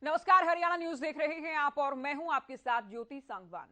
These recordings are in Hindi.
नमस्कार, हरियाणा न्यूज देख रहे हैं आप और मैं हूं आपके साथ ज्योति सांगवान।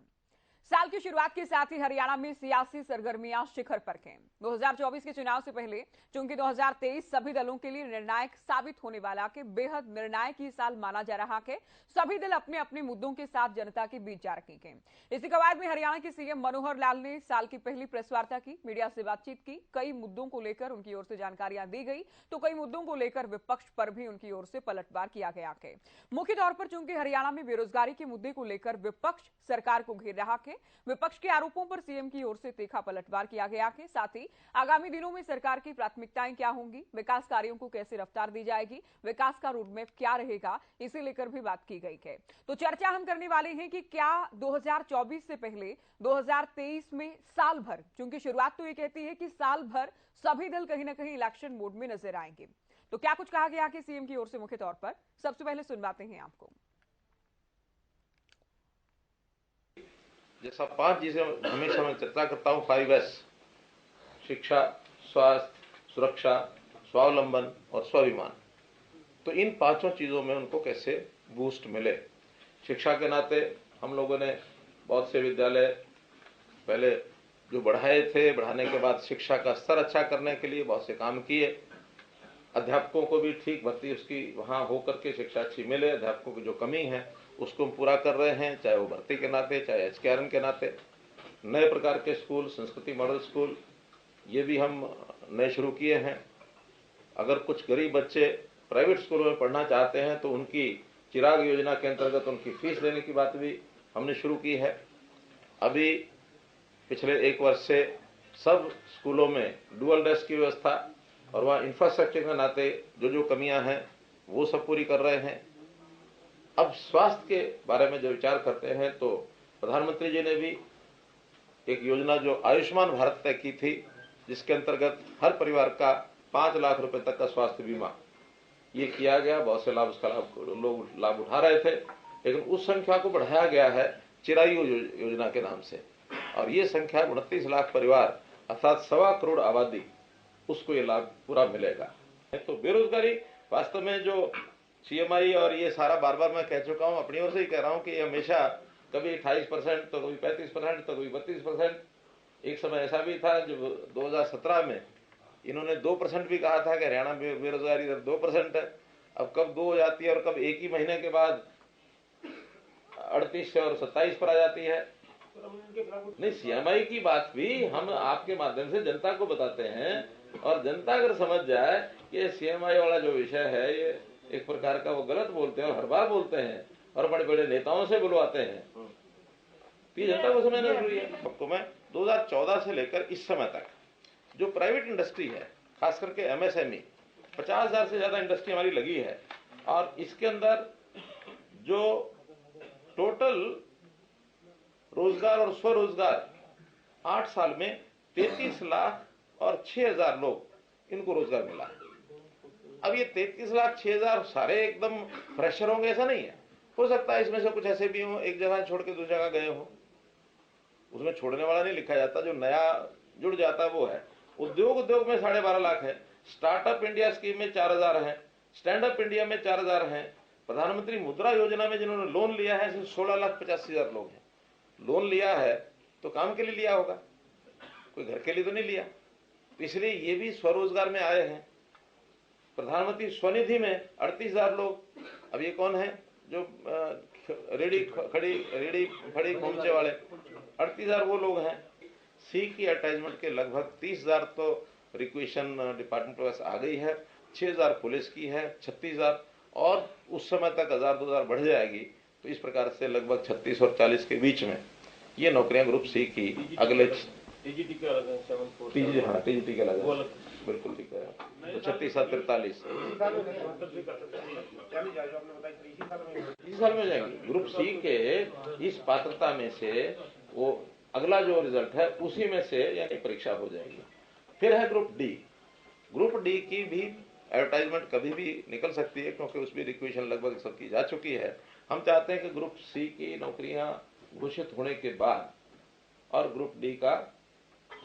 साल की शुरुआत के साथ ही हरियाणा में सियासी सरगर्मियां शिखर पर हैं। 2024 के चुनाव से पहले चूंकि 2023 सभी दलों के लिए निर्णायक साबित होने वाला के बेहद निर्णायक ही साल माना जा रहा है, सभी दल अपने अपने मुद्दों के साथ जनता के बीच जा रहे हैं। इसी कवायद में हरियाणा के सीएम मनोहर लाल ने साल की पहली प्रेस वार्ता की, मीडिया से बातचीत की। कई मुद्दों को लेकर उनकी ओर से जानकारियां दी गई तो कई मुद्दों को लेकर विपक्ष पर भी उनकी ओर से पलटवार किया गया है। मुख्य तौर पर चूंकि हरियाणा में बेरोजगारी के मुद्दे को लेकर विपक्ष सरकार को घेर रहा है, विपक्ष के आरोपों पर सीएम की ओर से तीखा पलटवार किया गया है। साथ ही आगामी दिनों में सरकार की प्राथमिकताएं क्या होंगी, विकास कार्यों को कैसे रफ्तार दी जाएगी, विकास का रोडमैप क्या रहेगा, इसे लेकर भी बात की गई है। तो चर्चा हम करने वाले हैं कि क्या 2024 से पहले 2023 में साल भर, चूंकि शुरुआत तो ये कहती है कि साल भर सभी दल कहीं ना कहीं इलेक्शन मोड में नजर आएंगे, तो क्या कुछ कहा गया कि सीएम की ओर से मुख्य तौर पर। सबसे पहले सुनवाते हैं आपको। जैसा 5 चीजें हमेशा मैं चर्चा करता हूँ, 5S: शिक्षा, स्वास्थ्य, सुरक्षा, स्वावलंबन और स्वाभिमान। तो इन पांचों चीजों में उनको कैसे बूस्ट मिले। शिक्षा के नाते हम लोगों ने बहुत से विद्यालय पहले जो बढ़ाए थे, बढ़ाने के बाद शिक्षा का स्तर अच्छा करने के लिए बहुत से काम किए। अध्यापकों को भी ठीक भर्ती उसकी वहां होकर के शिक्षा अच्छी मिले। अध्यापकों की जो कमी है उसको हम पूरा कर रहे हैं, चाहे वो भर्ती के नाते, चाहे HKRN के नाते। नए प्रकार के स्कूल, संस्कृति मॉडल स्कूल, ये भी हम नए शुरू किए हैं। अगर कुछ गरीब बच्चे प्राइवेट स्कूलों में पढ़ना चाहते हैं तो उनकी चिराग योजना के अंतर्गत उनकी फीस देने की बात भी हमने शुरू की है। अभी पिछले 1 वर्ष से सब स्कूलों में डुअल डेस्क की व्यवस्था और वहाँ इंफ्रास्ट्रक्चर के नाते जो जो कमियां हैं वो सब पूरी कर रहे हैं। अब स्वास्थ्य के बारे में जो विचार करते हैं तो प्रधानमंत्री जी ने भी एक योजना जो आयुष्मान भारत तय की थी, जिसके अंतर्गत हर परिवार का 5 लाख रुपए तक का स्वास्थ्य बीमा ये किया गया। बहुत से लाभ उसका लोग लाभ उठा रहे थे, लेकिन उस संख्या को बढ़ाया गया है चिरायु योजना के नाम से, और ये संख्या 29 लाख परिवार अर्थात 1.25 करोड़ आबादी, उसको ये लाभ पूरा मिलेगा। तो बेरोजगारी वास्तव में जो CMI और ये सारा बार बार मैं कह चुका हूं, अपनी ओर से ही कह रहा हूं कि हमेशा कभी 28% तो कभी 35% तो कभी 32%। एक समय ऐसा भी था जब 2017 में इन्होंने 2% भी कहा था कि हरियाणा में बेरोजगारी दर 2% है। अब कब 2 हो जाती है और कब एक ही महीने के बाद 38 से और 27 पर आ जाती है। नहीं, CMI की बात भी हम आपके माध्यम से जनता को बताते हैं, और जनता अगर समझ जाए कि CMI वाला जो विषय है ये एक प्रकार का वो गलत बोलते हैं और हर बार बोलते हैं और बड़े बड़े नेताओं से बुलवाते हैं, ये जनता को समझना जरूरी है। तो मैं 2014 से लेकर इस समय तक जो प्राइवेट इंडस्ट्री है, खास करके MSME, 50,000 से ज्यादा इंडस्ट्री हमारी लगी है, और इसके अंदर जो टोटल रोजगार और स्वरोजगार 8 साल में 33 लाख और 6,000 लोग इनको रोजगार मिला है। अब ये 33 लाख 6,000 सारे एकदम फ्रेशर होंगे ऐसा नहीं है, हो सकता है इसमें से कुछ ऐसे भी हो एक जगह छोड़ के दूसरी जगह गए हो, उसमें छोड़ने वाला नहीं लिखा जाता, जो नया जुड़ जाता है वो है। उद्योग में 12.5 लाख है, स्टार्टअप इंडिया स्कीम में 4,000 है, स्टैंड अप इंडिया में 4,000 है, प्रधानमंत्री मुद्रा योजना में जिन्होंने लोन लिया है 16,85,000 लोग हैं। लोन लिया है तो काम के लिए लिया होगा, कोई घर के लिए तो नहीं लिया, इसलिए ये भी स्वरोजगार में आए हैं। प्रधानमंत्री स्वनिधि में 38,000 लोग। अब ये कौन है जो रेडी खड़ी खोमचे वाले, 38,000 वो लोग हैं। सी की अटैचमेंट के लगभग 30,000 तो रिक्वेशन डिपार्टमेंट के पास आ गई है, 6,000 पुलिस की है, 36,000, और उस समय तक 1,000-2,000 बढ़ जाएगी। तो इस प्रकार से लगभग 36 और 40 के बीच में ये नौकरियां ग्रुप सी की अगले TGT के अलग है, हाँ TGT के अलग है, बिल्कुल ठीक है। तो 36 और 43 इसी साल में जाएंगे। ग्रुप सी के इस पात्रता में से वो अगला जो रिजल्ट है उसी में से यानी परीक्षा हो जाएगी। फिर है ग्रुप डी। ग्रुप डी की भी एडवर्टाइजमेंट कभी भी निकल सकती है, क्योंकि उसमें रिक्वेशन लगभग सबकी जा चुकी है। हम चाहते हैं कि ग्रुप सी की नौकरियां घोषित होने के बाद और ग्रुप डी का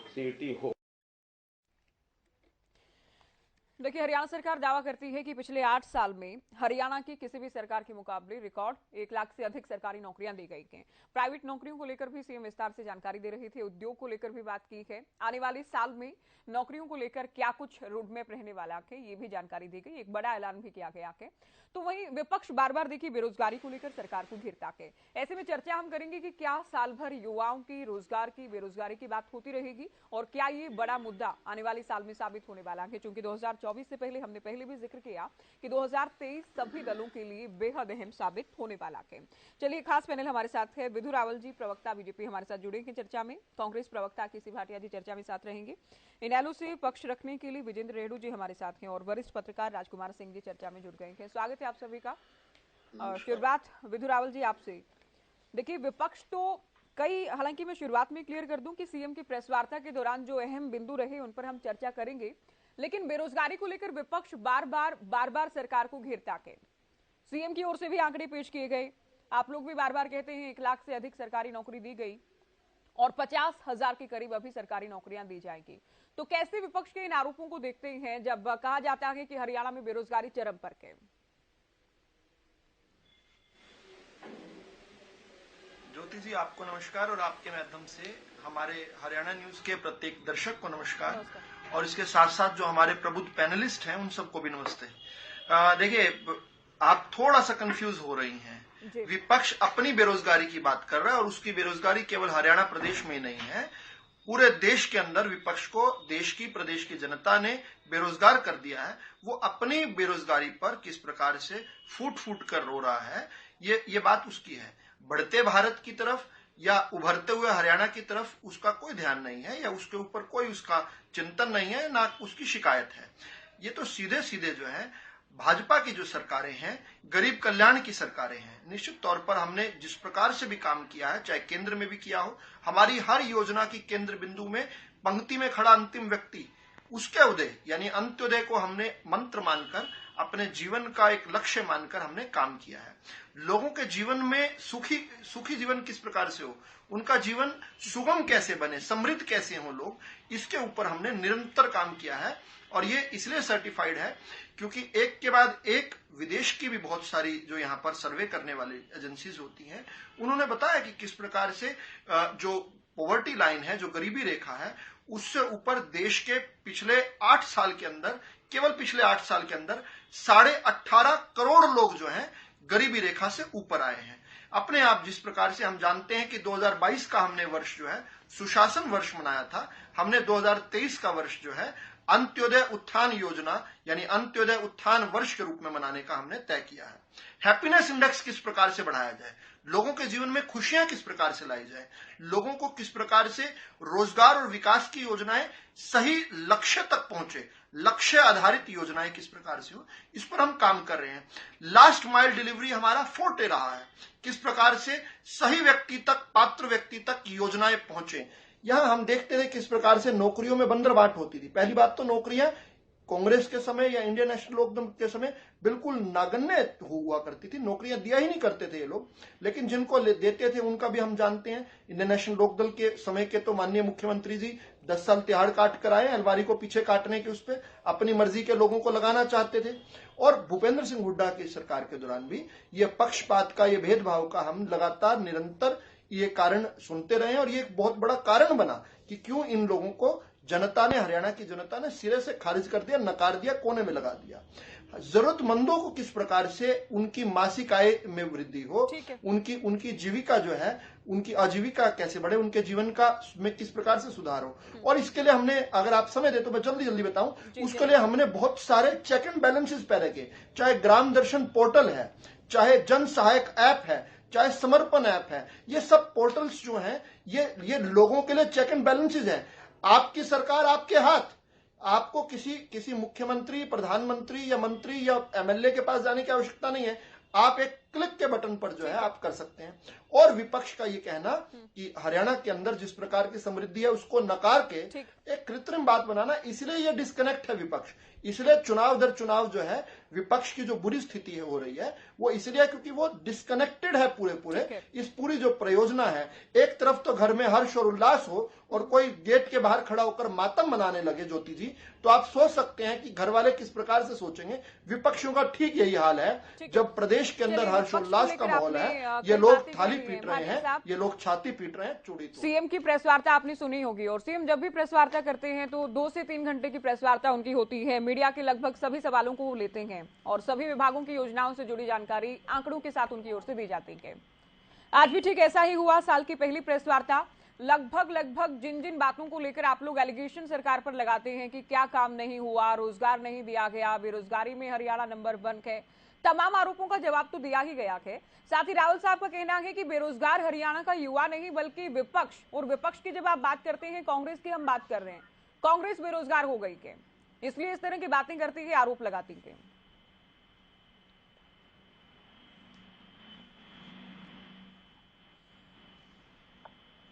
CET हो। देखिए, हरियाणा सरकार दावा करती है कि पिछले 8 साल में हरियाणा की किसी भी सरकार के मुकाबले रिकॉर्ड 1 लाख से अधिक सरकारी नौकरियां दी गई हैं। प्राइवेट नौकरियों को लेकर भी सीएम विस्तार से जानकारी दे रहे थे। उद्योग को लेकर भी बात की है। आने वाले साल में नौकरियों को लेकर क्या कुछ रोड मैप रहने वाला है, ये भी जानकारी दी गई। एक बड़ा ऐलान भी किया गया है। तो वहीं विपक्ष बार बार देखिए बेरोजगारी को लेकर सरकार को घेरता है। ऐसे में चर्चा हम करेंगे कि क्या साल भर युवाओं की रोजगार की बेरोजगारी की बात होती रहेगी और क्या ये बड़ा मुद्दा आने वाले साल में साबित होने वाला है। क्योंकि 2024 से पहले हमने पहले भी जिक्र किया कि 2023 सभी दलों के लिए बेहद अहम साबित होने वाला है। चलिए, खास पैनल हमारे साथ है। विधु रावल जी, प्रवक्ता बीजेपी, हमारे साथ जुड़े हैं चर्चा में। कांग्रेस प्रवक्ता केसी भाटिया जी चर्चा में साथ रहेंगे। इनेलो से पक्ष रखने के लिए विजेंद्र रेड्डू जी हमारे साथ हैं और वरिष्ठ पत्रकार राजकुमार सिंह जी चर्चा में जुड़ गए हैं। स्वागत है आप सभी का। शुरुआत विधु रावल जी आपसे। देखिए, विपक्ष तो हालांकि मैं शुरुआत में क्लियर कर दूं कि सीएम की प्रेस वार्ता के दौरान जो अहम बिंदु रहे उन पर हम चर्चा करेंगे, लेकिन बेरोजगारी को लेकर विपक्ष बार बार सरकार को घेरता है। सीएम की ओर से भी आंकड़े पेश किए गए। आप लोग भी बार बार कहते हैं 1 लाख से अधिक सरकारी नौकरी दी गई और 50,000 के करीब अभी सरकारी नौकरियां दी जाएंगी। तो कैसे विपक्ष के इन आरोपों को देखते हैं जब कहा जाता है कि हरियाणा में बेरोजगारी चरम पर है? ज्योति जी, आपको नमस्कार और आपके माध्यम से हमारे हरियाणा न्यूज के प्रत्येक दर्शक को नमस्कार और इसके साथ साथ जो हमारे प्रबुद्ध पैनलिस्ट हैं उन सबको भी नमस्ते। देखिए, आप थोड़ा सा कंफ्यूज हो रही हैं। विपक्ष अपनी बेरोजगारी की बात कर रहा है और उसकी बेरोजगारी केवल हरियाणा प्रदेश में ही नहीं है, पूरे देश के अंदर विपक्ष को देश की प्रदेश की जनता ने बेरोजगार कर दिया है। वो अपनी बेरोजगारी पर किस प्रकार से फूट कर रो रहा है, ये बात उसकी है। बढ़ते भारत की तरफ या उभरते हुए हरियाणा की तरफ उसका कोई ध्यान नहीं है या उसके ऊपर कोई उसका चिंतन नहीं है, ना उसकी शिकायत है। ये तो सीधे सीधे जो है भाजपा की जो सरकारें हैं, गरीब कल्याण की सरकारें हैं। निश्चित तौर पर हमने जिस प्रकार से भी काम किया है, चाहे केंद्र में भी किया हो, हमारी हर योजना की केंद्र बिंदु में पंक्ति में खड़ा अंतिम व्यक्ति, उसके उदय यानी अंत्योदय को हमने मंत्र मानकर, अपने जीवन का एक लक्ष्य मानकर हमने काम किया है। लोगों के जीवन में सुखी जीवन किस प्रकार से हो, उनका जीवन सुगम कैसे बने, समृद्ध कैसे हो लोग, इसके ऊपर हमने निरंतर काम किया है। और ये इसलिए सर्टिफाइड है क्योंकि एक के बाद एक विदेश की भी बहुत सारी जो यहाँ पर सर्वे करने वाली एजेंसीज होती हैं, उन्होंने बताया कि किस प्रकार से जो पॉवर्टी लाइन है, जो गरीबी रेखा है, उससे ऊपर देश के पिछले 8 साल के अंदर, केवल पिछले 8 साल के अंदर 18.5 करोड़ लोग जो हैं गरीबी रेखा से ऊपर आए हैं। अपने आप जिस प्रकार से हम जानते हैं कि 2022 का हमने वर्ष जो है सुशासन वर्ष मनाया था, हमने 2023 का वर्ष जो है अंत्योदय उत्थान योजना यानी अंत्योदय उत्थान वर्ष के रूप में मनाने का हमने तय किया है। हैप्पीनेस इंडेक्स किस प्रकार से बढ़ाया जाए, लोगों के जीवन में खुशियां किस प्रकार से लाई जाए, लोगों को किस प्रकार से रोजगार और विकास की योजनाएं सही लक्ष्य तक पहुंचे, लक्ष्य आधारित योजनाएं किस प्रकार से हो, इस पर हम काम कर रहे हैं। लास्ट माइल डिलीवरी हमारा फोर्टे रहा है, किस प्रकार से सही व्यक्ति तक, पात्र व्यक्ति तक योजनाएं पहुंचे। यहां हम देखते थे किस प्रकार से नौकरियों में बंदरबाट होती थी। पहली बात तो नौकरियां कांग्रेस के समय या इंडियन नेशनल लोकदल के समय बिल्कुल नागण्य हुआ करती थी, नौकरियां दिया ही नहीं करते थे ये लोग। लेकिन जिनको देते थे उनका भी हम जानते हैं। इंडियन नेशनल लोकदल के समय के तो माननीय मुख्यमंत्री जी 10 साल तिहाड़ काट कर आए, अलमारी को पीछे काटने के उस पर अपनी मर्जी के लोगों को लगाना चाहते थे। और भूपेंद्र सिंह हुड्डा की सरकार के दौरान भी ये पक्षपात का, ये भेदभाव का हम लगातार निरंतर ये कारण सुनते रहे और ये एक बहुत बड़ा कारण बना कि क्यों इन लोगों को जनता ने, हरियाणा की जनता ने सिरे से खारिज कर दिया, नकार दिया, कोने में लगा दिया। जरूरतमंदों को किस प्रकार से उनकी मासिक आय में वृद्धि हो, उनकी जीविका जो है, उनकी आजीविका कैसे बढ़े, उनके जीवन का में किस प्रकार से सुधार हो। और इसके लिए हमने, अगर आप समय दे तो मैं जल्दी बताऊं, उसके लिए हमने बहुत सारे चेक एंड बैलेंसेस पैदा किए। चाहे ग्राम दर्शन पोर्टल है, चाहे जन सहायक ऐप है, चाहे समर्पण ऐप है, ये सब पोर्टल्स जो हैं ये लोगों के लिए चेक एंड बैलेंसेस हैं। आपकी सरकार आपके हाथ, आपको किसी मुख्यमंत्री, प्रधानमंत्री या मंत्री या एमएलए के पास जाने की आवश्यकता नहीं है। आप एक क्लिक के बटन पर जो है आप कर सकते हैं। और विपक्ष का ये कहना कि हरियाणा के अंदर जिस प्रकार की समृद्धि है उसको नकार के एक कृत्रिम बात बनाना, इसलिए ये डिस्कनेक्ट है विपक्ष। इसलिए चुनाव दर चुनाव जो है विपक्ष की जो बुरी स्थिति है हो रही है वो इसलिए क्योंकि वो डिस्कनेक्टेड है पूरे इस पूरी जो परियोजना है। एक तरफ तो घर में हर्ष और उल्लास हो और कोई गेट के बाहर खड़ा होकर मातम मनाने लगे ज्योति जी, तो आप सोच सकते हैं कि घर वाले किस प्रकार से सोचेंगे। विपक्षियों का ठीक यही हाल है। जब प्रदेश के अंदर हर्षोल्लास का माहौल है, ये लोग थाली पीट रहे हैं, ये लोग छाती पीट रहे हैं, चूड़ी तोड़। सीएम की प्रेस वार्ता आपने सुनी होगी, और सीएम जब भी प्रेस वार्ता करते हैं तो 2 से 3 घंटे की प्रेस वार्ता उनकी होती है। मीडिया के लगभग सभी सवालों को लेते हैं और सभी विभागों की योजनाओं से जुड़ी जानकारी आंकड़ों के साथ उनकी ओर से दी जाती है। आज भी ठीक ऐसा ही हुआ। साल की पहली प्रेस वार्ता, लगभग जिन जिन बातों को लेकर आप लोग एलिगेशन सरकार पर लगाते हैं कि क्या काम नहीं हुआ, रोजगार नहीं दिया गया, बेरोजगारी में हरियाणा नंबर 1 है, तमाम आरोपों का जवाब तो दिया ही गया है। साथ ही राहुल साहब का कहना है कि बेरोजगार हरियाणा का युवा नहीं बल्कि विपक्ष, और विपक्ष की जब आप बात करते हैं कांग्रेस की हम बात कर रहे हैं, कांग्रेस बेरोजगार हो गई है, इसलिए इस तरह की बातें करती है, आरोप लगाती है।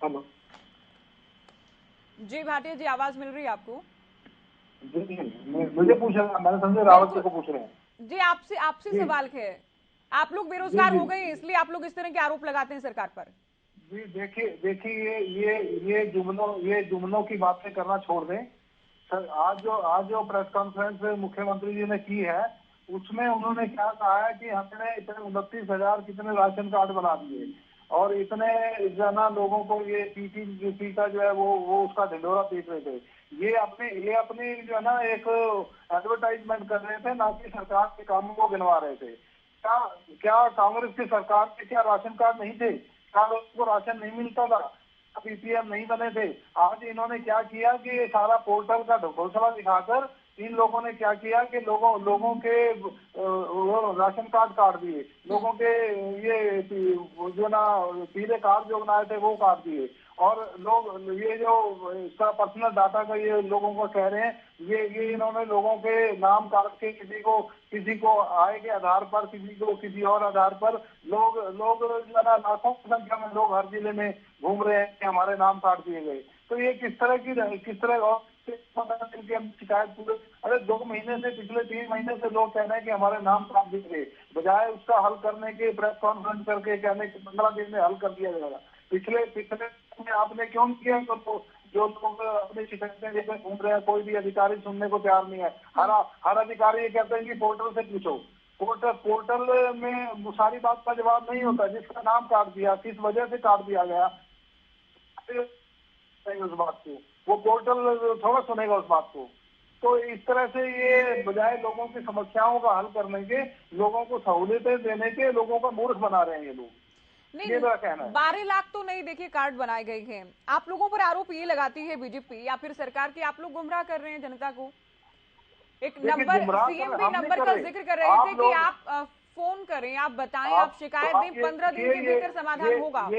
हेलो जी भाटिया जी, आवाज मिल रही है आपको? जी मुझे पूछ रहे हैं, मैंने समझे रावत जी को पूछ रहे हैं। जी आपसे सवाल है, आप लोग बेरोजगार हो गए इसलिए आप लोग इस तरह के आरोप लगाते हैं सरकार पर? जी देखिए ये जुमलों की बातें करना छोड़ दें सर। आज जो प्रेस कॉन्फ्रेंस मुख्यमंत्री जी ने की है उसमें उन्होंने क्या कहा है कि हमने इतने 29,000 कितने राशन कार्ड बना दिए और इतने जना लोगों को ये पीटी का जो है वो उसका ढिंढोरा पीट रहे थे। ये अपनी जो है ना एक एडवर्टाइजमेंट कर रहे थे, ना कि सरकार के कामों को गिनवा रहे थे। क्या कांग्रेस की सरकार के क्या राशन कार्ड नहीं थे? क्या लोगों को राशन नहीं मिलता था? पीपीएम नहीं बने थे? आज इन्होंने क्या किया कि ये सारा पोर्टल का घोषणा दिखाकर इन लोगों ने क्या किया कि लोगों के राशन कार्ड काट दिए, लोगों के ये जो ना पीले कार्ड जो बनाए थे वो काट दिए, और लोग ये जो इसका पर्सनल डाटा का ये लोगों को कह रहे हैं, ये इन्होंने लोगों के नाम काट के किसी को आय के आधार पर, किसी को किसी और आधार पर लोग जो ना लाखों की संख्या में लोग हर जिले में घूम रहे हैं कि हमारे नाम काट दिए गए। तो ये किस तरह और शिकायत पूरे, अरे 2 महीने से, पिछले 3 महीने से लोग कह रहे हैं कि हमारे नाम काट दिए गए, बजाय उसका हल करने के प्रेस कॉन्फ्रेंस करके कहने के 15 दिन में हल कर दिया जाएगा। पिछले में आपने क्यों किया? तो जो लोग अपनी शिकायतें लेकर घूम रहे हैं, कोई भी अधिकारी सुनने को तैयार नहीं है। हर अधिकारी ये कहते हैं कि पोर्टल से पूछो। पोर्टल में सारी बात का जवाब नहीं होता। जिसका नाम काट दिया, किस वजह से काट दिया गया, उस बात को वो पोर्टल थोड़ा सुनेगा उस बात को। तो इस तरह से ये बजाय लोगों की समस्याओं का हल करने के, लोगों को सहूलियतें देने के, लोगों का मूर्ख बना रहे हैं ये लोग। नहीं, 12 लाख तो नहीं देखिए कार्ड बनाए गए हैं। आप लोगों पर आरोप ये लगाती है बीजेपी या फिर सरकार की आप लोग गुमराह कर रहे हैं जनता को। एक नंबर, सीएम भी नंबर का जिक्र कर रहे थे कि आप फोन करें, आप बताएं, आप शिकायत दें, 15 दिन के भीतर समाधान होगा।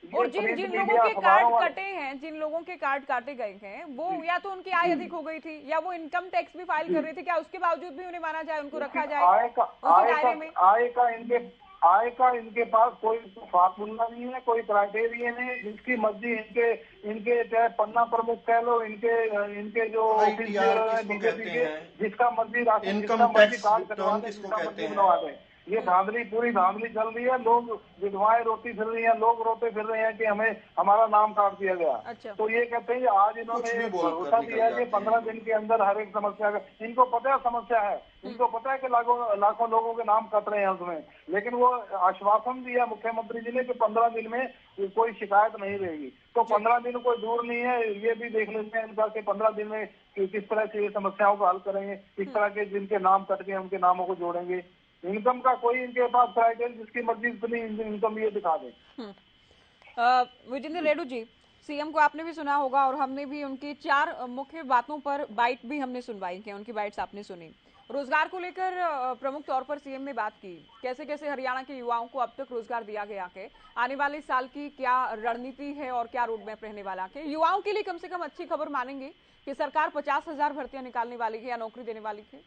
और जिन लोगों के कार्ड कटे हैं, जिन लोगों के कार्ड काटे गए हैं, वो या तो उनकी आय अधिक हो गई थी या वो इनकम टैक्स भी फाइल कर रहे थे, क्या उसके बावजूद भी उन्हें माना जाए, उनको रखा जाए उसी दायरे में? आय का इनके पास कोई फार्मूला नहीं है, कोई क्राइटेरियन है। जिसकी मर्जी इनके चाहे पन्ना प्रमुख कह लो, इनके जो बीजेपी के, जिसका मर्जी राशन, इनकम टैक्स बनवा दें। ये पूरी धांधली चल रही है। लोग विधवाएं रोती फिर रही हैं, लोग रोते फिर रहे हैं कि हमें हमारा नाम काट दिया गया। अच्छा। तो ये कहते हैं आज इन्होंने भरोसा दिया है कि 15 दिन के अंदर हर एक समस्या का, इनको पता है समस्या है, इनको पता है कि लाखों लोगों के नाम कट रहे हैं उसमें, लेकिन वो आश्वासन दिया मुख्यमंत्री जी ने कि 15 दिन में कोई शिकायत नहीं रहेगी। तो 15 दिन कोई दूर नहीं है, ये भी देख लेते हैं इनका कि 15 दिन में किस तरह से ये समस्याओं को हल करेंगे, किस तरह के जिनके नाम कट गए उनके नामों को जोड़ेंगे। इनकम का कोई इनके पास क्राइटेरिया, जिसकी मर्जी इतनी इनकम ये दिखा दे। विजेंद्र रेड्डी जी, सीएम को आपने भी सुना होगा और हमने भी उनकी 4 मुख्य बातों पर बाइट भी हमने सुनवाई है, उनकी बाइट्स आपने सुनी। रोजगार को लेकर प्रमुख तौर पर सीएम ने बात की, कैसे कैसे हरियाणा के युवाओं को अब तक रोजगार दिया गया है, आने वाले साल की क्या रणनीति है और क्या रोड मैप रहने वाला है। युवाओं के लिए कम से कम अच्छी खबर मानेंगे कि सरकार 50,000 भर्तियां निकालने वाली है या नौकरी देने वाली है?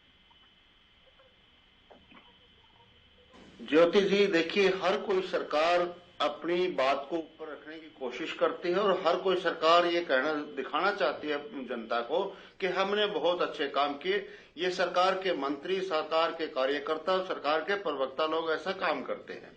ज्योति जी, देखिए, हर कोई सरकार अपनी बात को ऊपर रखने की कोशिश करती है और हर कोई सरकार ये दिखाना चाहती है जनता को कि हमने बहुत अच्छे काम किए। ये सरकार के मंत्री, सरकार के कार्यकर्ता, सरकार के प्रवक्ता लोग ऐसा काम करते हैं।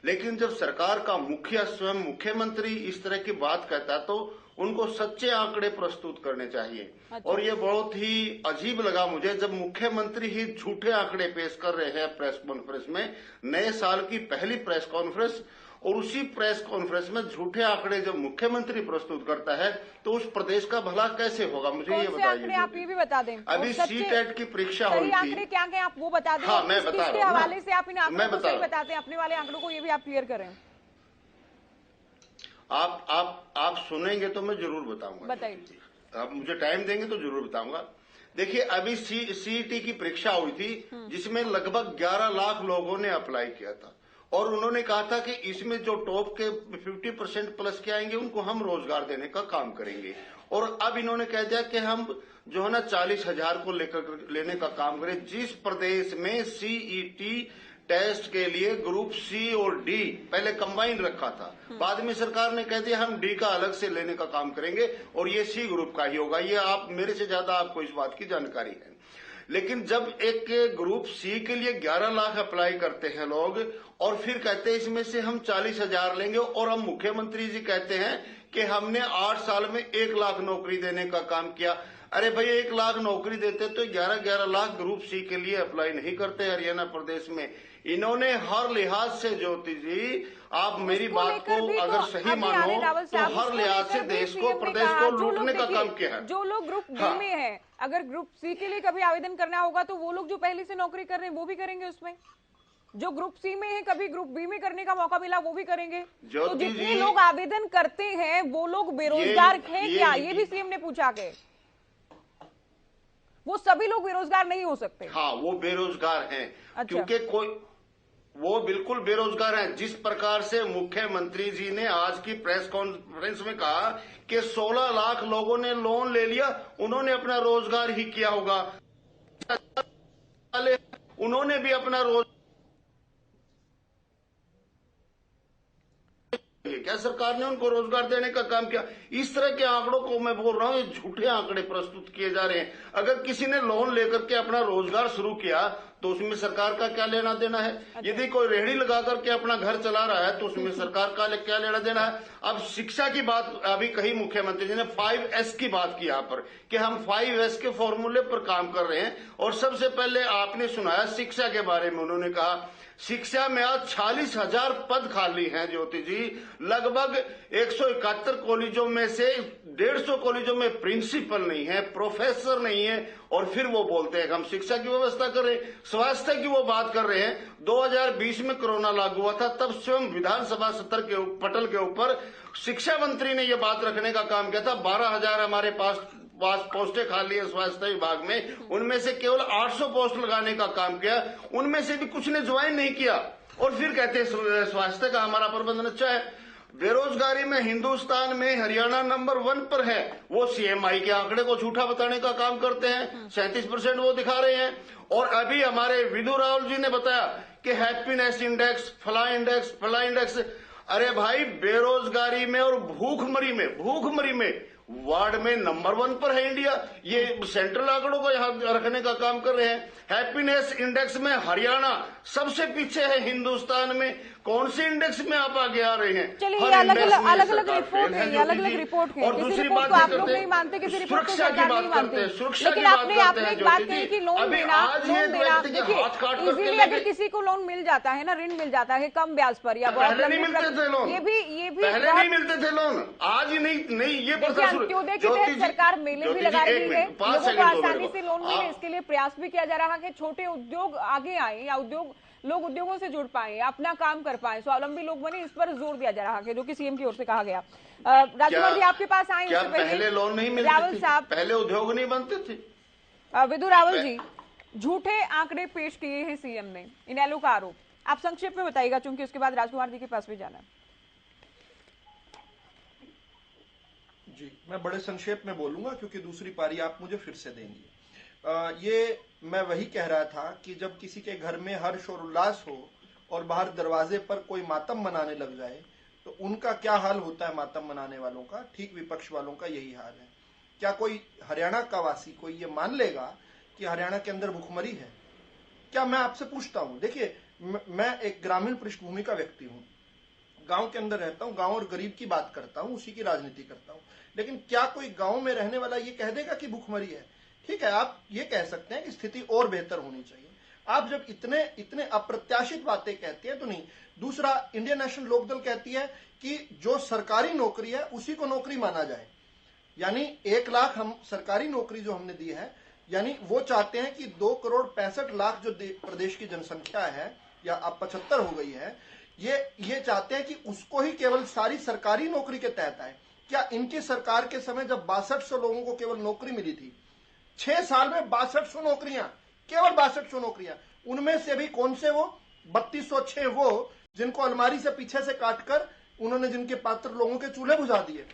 लेकिन जब सरकार का मुखिया स्वयं मुख्यमंत्री इस तरह की बात कहता है तो उनको सच्चे आंकड़े प्रस्तुत करने चाहिए। अच्छा। और ये बहुत ही अजीब लगा मुझे जब मुख्यमंत्री ही झूठे आंकड़े पेश कर रहे हैं प्रेस कॉन्फ्रेंस में, नए साल की पहली प्रेस कॉन्फ्रेंस, और उसी प्रेस कॉन्फ्रेंस में झूठे आंकड़े जब मुख्यमंत्री प्रस्तुत करता है तो उस प्रदेश का भला कैसे होगा, मुझे ये बताइए। आप ये भी बता दें, अभी सीटेट की परीक्षा हुई थी, आंकड़े क्या क्या आप वो बता दें। हाँ, मैं बता रहा हूँ। किसके हवाले से आप इन आंकड़ों को सही बताते हैं, अपने वाले आंकड़ों को ये भी आप क्लियर करें। आप सुनेंगे तो मैं जरूर बताऊंगा। बताइए। आप मुझे टाइम देंगे तो जरूर बताऊंगा। देखिए, अभी सीईटी की परीक्षा हुई थी जिसमें लगभग 11 लाख लोगों ने अप्लाई किया था और उन्होंने कहा था कि इसमें जो टॉप के 50% प्लस के आएंगे उनको हम रोजगार देने का काम करेंगे। और अब इन्होंने कह दिया कि हम जो है ना 40,000 को लेने का काम करें। जिस प्रदेश में सीईटी टेस्ट के लिए ग्रुप सी और डी पहले कंबाइन रखा था, बाद में सरकार ने कह दिया हम डी का अलग से लेने का काम करेंगे और ये सी ग्रुप का ही होगा। ये आप मेरे से ज्यादा आपको इस बात की जानकारी है। लेकिन जब एक ग्रुप सी के लिए 11 लाख अप्लाई करते हैं लोग और फिर कहते हैं इसमें से हम 40,000 लेंगे और हम मुख्यमंत्री जी कहते हैं कि हमने 8 साल में 1 लाख नौकरी देने का काम किया। अरे भाई, 1 लाख नौकरी देते तो 11 लाख ग्रुप सी के लिए अप्लाई नहीं करते हरियाणा प्रदेश में। इन्होंने हर लिहाज से, ज्योति जी, आप मेरी बात को अगर सही मानो तो हर लिहाज से देश को, प्रदेश को लूटने का काम किया है। जो लोग ग्रुप बी में है, अगर ग्रुप सी के लिए कभी आवेदन करना होगा तो वो लोग जो पहले से नौकरी कर रहे हैं वो भी करेंगे उसमें। जो ग्रुप सी में है, कभी ग्रुप बी में करने का मौका मिला वो भी करेंगे। तो जितने लोग आवेदन करते हैं वो लोग बेरोजगार हैं क्या, ये भी सीएम ने पूछा के वो सभी लोग बेरोजगार नहीं हो सकते। हाँ, वो बेरोजगार हैं। अच्छा। क्योंकि वो बिल्कुल बेरोजगार हैं। जिस प्रकार से मुख्यमंत्री जी ने आज की प्रेस कॉन्फ्रेंस में कहा कि 16 लाख लोगों ने लोन ले लिया, उन्होंने अपना रोजगार ही किया होगा, उन्होंने भी अपना क्या सरकार ने उनको रोजगार देने का काम किया। इस तरह के आंकड़ों को मैं बोल रहा हूं, ये झूठे आंकड़े प्रस्तुत किए जा रहे हैं। अगर किसी ने लोन लेकर के अपना रोजगार शुरू किया तो उसमें सरकार का क्या लेना देना है। यदि कोई रेहड़ी लगा करके अपना घर चला रहा है तो उसमें सरकार का क्या लेना देना है। अब शिक्षा की बात अभी कही मुख्यमंत्री जी ने, 5S की बात की यहाँ पर कि हम 5S के फॉर्मूले पर काम कर रहे हैं। और सबसे पहले आपने सुनाया शिक्षा के बारे में, उन्होंने कहा शिक्षा में आज 40,000 पद खाली हैं ज्योति जी। लगभग 171 कॉलेजों में से 150 कॉलेजों में प्रिंसिपल नहीं है, प्रोफेसर नहीं है, और फिर वो बोलते हैं हम शिक्षा की व्यवस्था कर रहे हैं। स्वास्थ्य की वो बात कर रहे हैं। 2020 में कोरोना लागू हुआ था, तब स्वयं विधानसभा सत्र के पटल के ऊपर शिक्षा मंत्री ने ये बात रखने का काम किया था। 12,000 हमारे पास पोस्टें खाली है स्वास्थ्य विभाग में, उनमें से केवल 800 पोस्ट लगाने का काम किया, उनमें से भी कुछ ने ज्वाइन नहीं किया। और फिर कहते हैं स्वास्थ्य का हमारा प्रबंधन अच्छा है। बेरोजगारी में हिंदुस्तान में हरियाणा नंबर 1 पर है। वो सीएमआई के आंकड़े को झूठा बताने का काम करते हैं, 37% वो दिखा रहे हैं। और अभी हमारे विधु रावल जी ने बताया कि हैप्पीनेस इंडेक्स, फला इंडेक्स। अरे भाई, बेरोजगारी में और भूखमरी में वार्ड में नंबर 1 पर है इंडिया। ये सेंट्रल आंकड़ों को यहाँ रखने का काम कर रहे हैं। हैप्पीनेस इंडेक्स में हरियाणा सबसे पीछे है हिंदुस्तान में। कौन से इंडेक्स में आप आगे आ रहे हैं? चलिए, ये अलग अलग रिपोर्ट है। और दूसरी बात आप लोग नहीं मानते, किसी रिपोर्ट को सरकार नहीं मानती। लेकिन आपने एक बात कही कि लोन देना, इजीली अगर किसी को लोन मिल जाता है ना, ऋण मिल जाता है कम ब्याज पर या पहले नहीं मिलते थे लोन, ये भी पहले नहीं मिलते थे लोन, आज ही नहीं ये अंत्योदय के तहत सरकार मेले भी लगा रही है, लोगों को आसानी से लोन मिले, इसके लिए प्रयास भी किया जा रहा है। छोटे उद्योग आगे आए या लोग उद्योगों से जुड़ पाए, अपना काम कर पाए, स्वावलंबी लोग बने, इस पर जोर दिया जा रहा है, जो कि सीएम की ओर से कहा गया। राजकुमार जी, आपके पास आए क्या पहले लोन नहीं मिलते रावल साहब, पहले उद्योग नहीं बनते थे। विधु रावल जी, झूठे आंकड़े पेश किए हैं सीएम ने, इनेलो का आरोप, आप संक्षेप में बताइएगा क्योंकि उसके बाद राजकुमार जी के पास भी जाना है। जी, मैं बड़े संक्षेप में बोलूंगा क्योंकि दूसरी पारी आप मुझे फिर से देंगे। ये मैं वही कह रहा था कि जब किसी के घर में हर्ष और उल्लास हो और बाहर दरवाजे पर कोई मातम मनाने लग जाए तो उनका क्या हाल होता है मातम मनाने वालों का, ठीक विपक्ष वालों का यही हाल है। क्या कोई हरियाणा का वासी कोई ये मान लेगा कि हरियाणा के अंदर भुखमरी है? क्या मैं आपसे पूछता हूं, देखिए मैं एक ग्रामीण पृष्ठभूमि का व्यक्ति हूं, गांव के अंदर रहता हूं, गांव और गरीब की बात करता हूं, उसी की राजनीति करता हूं, लेकिन क्या कोई गांव में रहने वाला ये कह देगा कि भुखमरी है? ठीक है, आप ये कह सकते हैं कि स्थिति और बेहतर होनी चाहिए। आप जब इतने अप्रत्याशित बातें कहते हैं तो नहीं। दूसरा, इंडियन नेशनल लोकदल कहती है कि जो सरकारी नौकरी है उसी को नौकरी माना जाए, यानी 1 लाख हम सरकारी नौकरी जो हमने दी है, यानी वो चाहते हैं कि 2,65,00,000 जो प्रदेश की जनसंख्या है, या अब 75 हो गई है, ये चाहते हैं कि उसको ही केवल सारी सरकारी नौकरी के तहत आए। क्या इनकी सरकार के समय जब 6200 लोगों को केवल नौकरी मिली थी, 6 साल में 6200 नौकरियां, केवल 6200 नौकरियां, उनमें से भी कौन से वो 3206 वो जिनको अलमारी से पीछे से काटकर उन्होंने जिनके पात्र लोगों के चूल्हे बुझा दिए।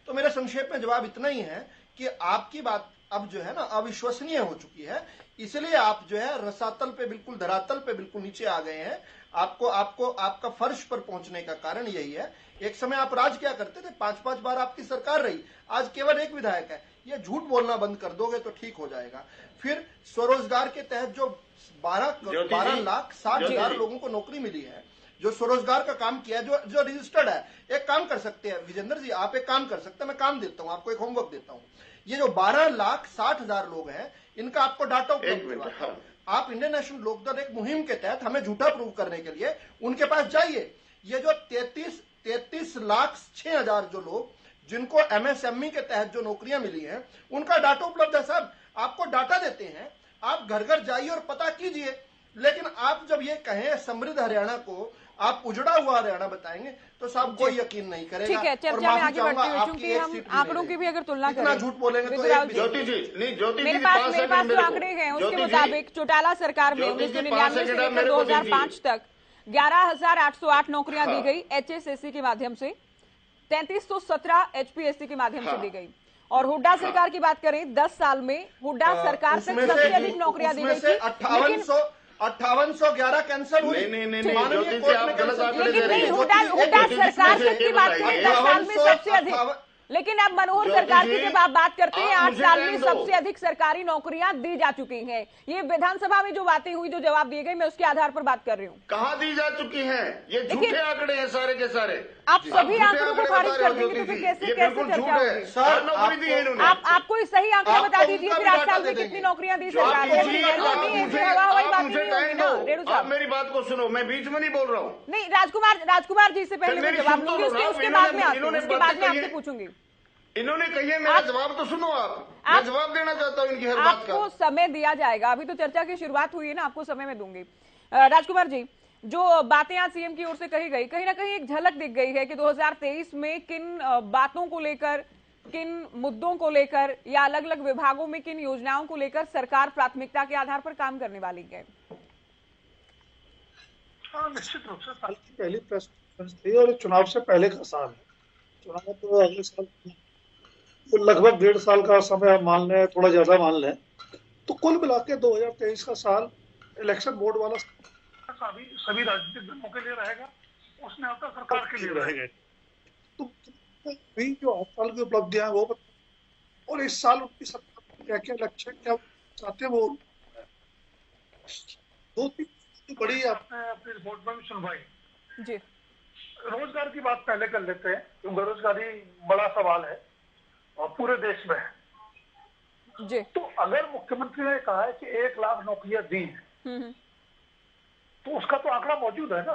तो मेरा संक्षेप में जवाब इतना ही है कि आपकी बात अब जो है ना अविश्वसनीय हो चुकी है, इसलिए आप जो है रसातल पे बिल्कुल, धरातल पे बिल्कुल नीचे आ गए हैं। आपको आपका फर्श पर पहुंचने का कारण यही है। एक समय आप राज क्या करते थे, 5-5 बार आपकी सरकार रही, आज केवल एक विधायक है। ये झूठ बोलना बंद कर दोगे तो ठीक हो जाएगा। फिर स्वरोजगार के तहत जो 12,60,000 लोगों को नौकरी मिली है, जो स्वरोजगार का काम किया है, जो रजिस्टर्ड है, एक काम कर सकते हैं विजेंद्र जी, आप एक काम कर सकते हैं, मैं काम देता हूं आपको, एक होमवर्क देता हूं। ये जो 12,60,000 लोग हैं, इनका आपको डाटा उपलब्ध करवाता हूं। आप इंडियन नेशनल लोकदल एक मुहिम के तहत हमें झूठा प्रूव करने के लिए उनके पास जाइए। ये जो 33,06,000 जो लोग जिनको एमएसएमई के तहत जो नौकरियां मिली हैं, उनका डाटा उपलब्ध है साहब। आपको डाटा देते हैं, आप घर घर जाइए और पता कीजिए। लेकिन आप जब ये कहें समृद्ध हरियाणा को आप उजड़ा हुआ हरियाणा बताएंगे तो साहब कोई यकीन नहीं करेगा। ठीक है, चर्चा में आगे बढ़ते हुए चूंकि हम आंकड़ों की भी अगर तुलना करें, झूठ बोलेंगे तो ज्योति जी मेरे पास जो आंकड़े हैं उसके मुताबिक चौटाला सरकार में 1999 से लेकर 2005 तक 11,808 नौकरियां दी गई HSSC के माध्यम से, 3,317 HPSC के माध्यम से दी गई। और हुड्डा सरकार की बात करें, 10 साल में हुड्डा सरकार तक सबसे अधिक नौकरियां दी गई थी। 5811 कैंसिल हुई। नहीं, ज्योति जी आप गलत आंकड़े दे रहे हैं। हुड्डा सरकार तक की बात करें, 10 साल में सबसे अधिक। लेकिन अब मनोहर सरकार की जब आप बात करते हैं, 8 साल में सबसे अधिक सरकारी नौकरियां दी जा चुकी हैं। ये विधानसभा में जो बातें हुई, जो जवाब दिए गए, मैं उसके आधार पर बात कर रही हूँ। कहाँ दी जा चुकी हैं? ये झूठे आंकड़े हैं सारे के सारे। आप सभी आंकड़ों को खारिज कर देंगे तो फिर कैसे चर्चा होगी? सर नौकरी दी है इन्होंने। आप कोई सही आंकड़ा बता दीजिए, फिर 8 साल में कितनी नौकरियां दी सरकार ने? हवाई बात नहीं होगी ना रेणु साहब। मेरी बात को सुनो, मैं बीच में नहीं बोल रहा हूँ। नहीं, राजकुमार जी से पहले मैं जवाब लूंगी, उसके बाद में आपसे पूछूंगी। इन्होंने कही है, मेरा जवाब तो सुनो आप। मैं जवाब देना चाहता हूँ इनकी हर बात का। आपको समय दिया जाएगा, अभी तो चर्चा की शुरुआत हुई है ना, आपको समय में दूंगी। राजकुमार जी, जो बातें आज सीएम की ओर से कही गई, कहीं ना कहीं एक झलक दिख गई है कि 2023 में किन बातों को लेकर, किन मुद्दों को लेकर या अलग अलग विभागों में किन योजनाओं को लेकर सरकार प्राथमिकता के आधार पर काम करने वाली है। हाँ, निश्चित रूप से साल की पहली प्रेस कॉन्फ्रेंस थी और चुनाव से पहले का साल है। चुनाव तो अगले साल तो लगभग 1.5 साल का समय हम मान लें, थोड़ा ज्यादा मान लें, तो कुल मिला के 2023 का साल इलेक्शन बोर्ड वाला सभी राजनीतिक दलों के लिए रहेगा, उसने आता सरकार के लिए रहेगा। तो भी जो 8 साल की उपलब्धियां वो और इस साल उनकी सरकार क्या क्या लक्ष्य क्या चाहते हैं वो 2-3 बड़ी आपने अपनी रिपोर्ट में भी सुनवाई जी। रोजगार की बात पहले कर लेते हैं, क्योंकि बेरोजगारी बड़ा सवाल है और पूरे देश में है जी। तो अगर मुख्यमंत्री ने कहा है कि 1 लाख नौकरियां दी हैं, तो उसका तो आंकड़ा मौजूद है ना,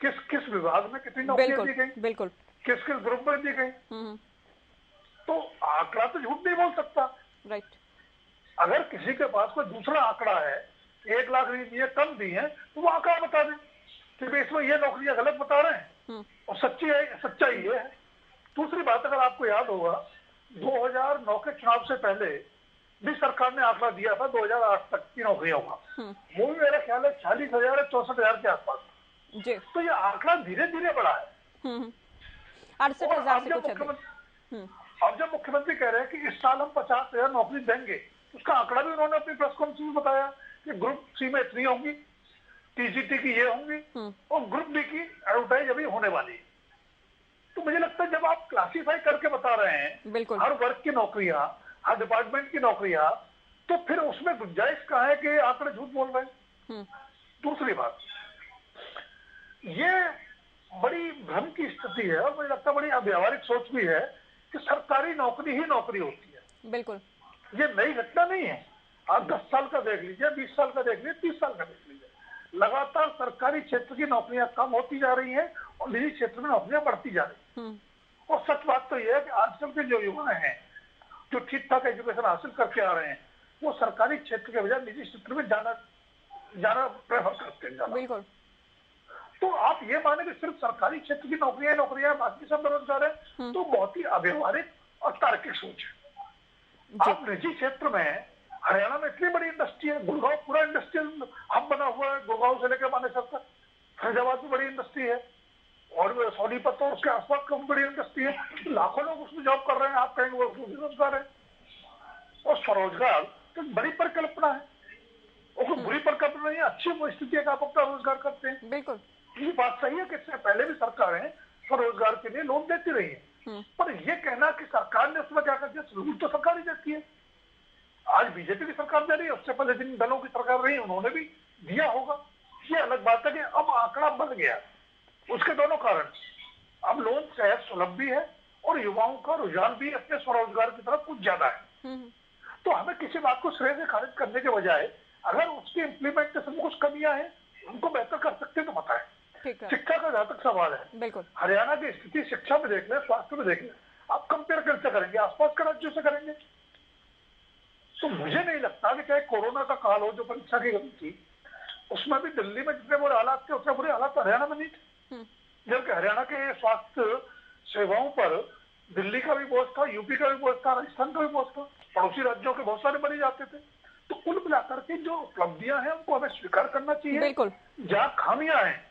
किस विभाग में कितनी नौकरियां दी गई, बिल्कुल किस ग्रुप में दी गई। तो आंकड़ा तो झूठ नहीं बोल सकता। राइट। अगर किसी के पास कोई दूसरा आंकड़ा है, 1 लाख नहीं दिए, कम दी है, तो वो आंकड़ा बता दें कि इसमें ये नौकरियां गलत बता रहे हैं और सच्चाई ये है। दूसरी बात, अगर आपको याद होगा 2009 के चुनाव से पहले भी सरकार ने आंकड़ा दिया था 2008 तक की नौकरियों का, वो भी मेरा ख्याल है 40,000 या 64,000 के आसपास जी। तो ये आंकड़ा धीरे धीरे बढ़ा है। 68,000 से कुछ अधिक। अब जब मुख्यमंत्री कह रहे हैं कि इस साल हम 50,000 नौकरी देंगे, उसका आंकड़ा भी उन्होंने अपनी प्रेस कॉन्फ्रेंस में बताया कि ग्रुप सी में इतनी होंगी, टीजीटी की ये होंगी और ग्रुप बी की एडवर्टाइज अभी होने वाली है। तो मुझे लगता है जब आप क्लासीफाई करके बता रहे हैं बिल्कुल हर वर्ग की नौकरियां, हर डिपार्टमेंट की नौकरियां, तो फिर उसमें गुंजाइश कहाँ है कि आंकड़े झूठ बोल रहे हैं। दूसरी बात, ये बड़ी भ्रम की स्थिति है और मुझे लगता है बड़ी अव्यावहारिक सोच भी है कि सरकारी नौकरी ही नौकरी होती है। बिल्कुल, ये नई घटना नहीं है। आप 10 साल का देख लीजिए, 20 साल का देख लीजिए, 30 साल का देख लीजिए, लगातार सरकारी क्षेत्र की नौकरियां कम होती जा रही हैं और निजी क्षेत्र में नौकरियां बढ़ती जा रही हैं। और सच बात तो यह है कि आजकल के जो युवा हैं जो ठीक ठाक एजुकेशन हासिल करके आ रहे हैं, वो सरकारी क्षेत्र के बजाय निजी क्षेत्र में जाना प्रेफर करते हैं। बिल्कुल। तो आप ये माने कि सिर्फ सरकारी क्षेत्र की नौकरियां बाकी सब बेरोजगार है, तो बहुत ही अव्यवहारिक और तार्किक सोच है। आप निजी क्षेत्र में, हरियाणा में इतनी बड़ी इंडस्ट्री है, गुड़गांव पूरा इंडस्ट्रियल हब बना हुआ है, गुड़गांव से लेकर मानेसर तक, फैजाबाद में बड़ी इंडस्ट्री है और सोनीपत और उसके आसपास की बड़ी इंडस्ट्री है, लाखों लोग उसमें जॉब कर रहे हैं। आप कहेंगे वो बेरोजगार है। और स्वरोजगार तो बड़ी परिकल्पना है और कोई बुरी परिकल्पना नहीं है, अच्छी स्थिति है कि आप अपना रोजगार करते हैं। बिल्कुल, ये बात सही है कि इससे पहले भी सरकारें स्वरोजगार के लिए लोन देती रही है, पर ये कहना कि सरकार ने उसमें क्या कर दिया, लोन तो सरकार ही देती है। आज बीजेपी की सरकार दे रही है, उससे पहले जिन दलों की सरकार रही उन्होंने भी दिया होगा। ये अलग बात है कि अब आंकड़ा बढ़ गया। उसके दोनों कारण, अब लोन सहज सुलभ भी है और युवाओं का रुझान भी अपने स्वरोजगार की तरफ कुछ ज्यादा है। तो हमें किसी बात को श्रेय से खारिज करने के बजाय अगर उसके इम्प्लीमेंटेशन में कुछ कमियां हैं, उनको बेहतर कर सकते हैं तो बताएं। शिक्षा का जहां तक सवाल है, बिल्कुल, हरियाणा की स्थिति शिक्षा में देख लें, स्वास्थ्य में देख लें, आप कंपेयर कैसे करेंगे, आसपास के राज्यों से करेंगे? तो मुझे नहीं लगता कि चाहे कोरोना का काल हो, जो परीक्षा की गति थी, उसमें भी दिल्ली में जितने बुरे हालात थे उतने बुरे हालात तो हरियाणा में नहीं थे। जबकि हरियाणा के स्वास्थ्य सेवाओं पर दिल्ली का भी बोझ था, यूपी का भी बोझ था, राजस्थान का भी बोझ था, पड़ोसी राज्यों के बहुत सारे बने जाते थे। तो कुल मिलाकर के जो उपलब्धियां हैं उनको हमें स्वीकार करना चाहिए। बिल्कुल, जहाँ खामियां हैं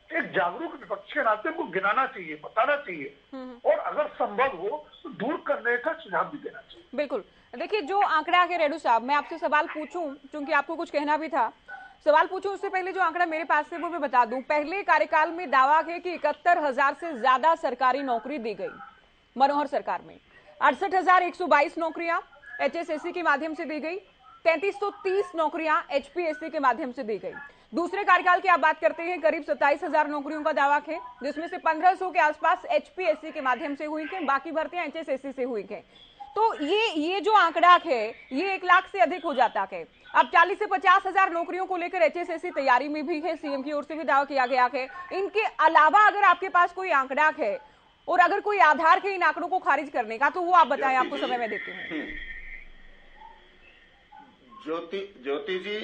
एक जागरूक विपक्ष के नाते उनको गिनाना चाहिए, बताना चाहिए और अगर संभव हो तो दूर करने का सुझाव भी देना चाहिए। बिल्कुल। देखिए, जो आंकड़ा है रेडू साहब, मैं आपसे सवाल पूछूं क्योंकि आपको कुछ कहना भी था, सवाल पूछूं उससे पहले जो आंकड़ा मेरे पास है वो मैं बता दूं। पहले कार्यकाल में दावा है कि 71,000 से ज्यादा सरकारी नौकरी दी गई मनोहर सरकार में। 68,122 नौकरियां HSSC के माध्यम से दी गई, 3330 नौकरियां HPSC के माध्यम से दी गई। दूसरे कार्यकाल की आप बात करते हैं, करीब 27,000 नौकरियों का दावा है, जिसमें से 1500 के आसपास HPSC के माध्यम से हुई है, बाकी भर्तियां HSSC से हुई है। तो ये जो आंकड़ा है ये 1 लाख से अधिक हो जाता है। अब 40 से 50,000 नौकरियों को लेकर HSSC तैयारी में भी है, सीएम की ओर से भी दावा किया गया है। इनके अलावा अगर आपके पास कोई आंकड़ा है और अगर कोई आधार है इन आंकड़ों को खारिज करने का, तो वो आप बताएं, आपको समय में देती हूँ। ज्योति जी,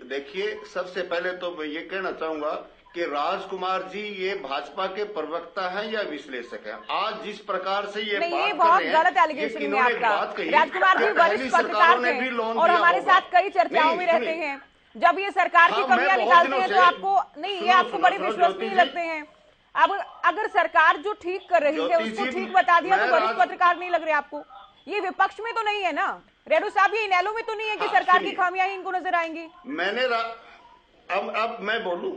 देखिए, सबसे पहले तो मैं ये कहना चाहूंगा कि राजकुमार जी ये भाजपा के प्रवक्ता हैं या विश्लेषक हैं? आज जिस प्रकार से ये बहुत गलत एलिगेशन है आपका। राजकुमार जी वरिष्ठ पत्रकार हैं और हमारे साथ कई चर्चाओं में रहते हैं। जब ये सरकार की कमियां निकालते हैं तो आपको नहीं, ये आपको बड़े विश्वसनीय लगते हैं। अब अगर सरकार जो ठीक कर रही है उसको ठीक बता दिया तो वरिष्ठ पत्रकार नहीं लग रहे आपको? ये विपक्ष में तो नहीं है ना रेडू साहब, ये इनेलो में तो नहीं है कि सरकार की खामियां ही इनको नजर आएंगी? अब मैं बोलूं,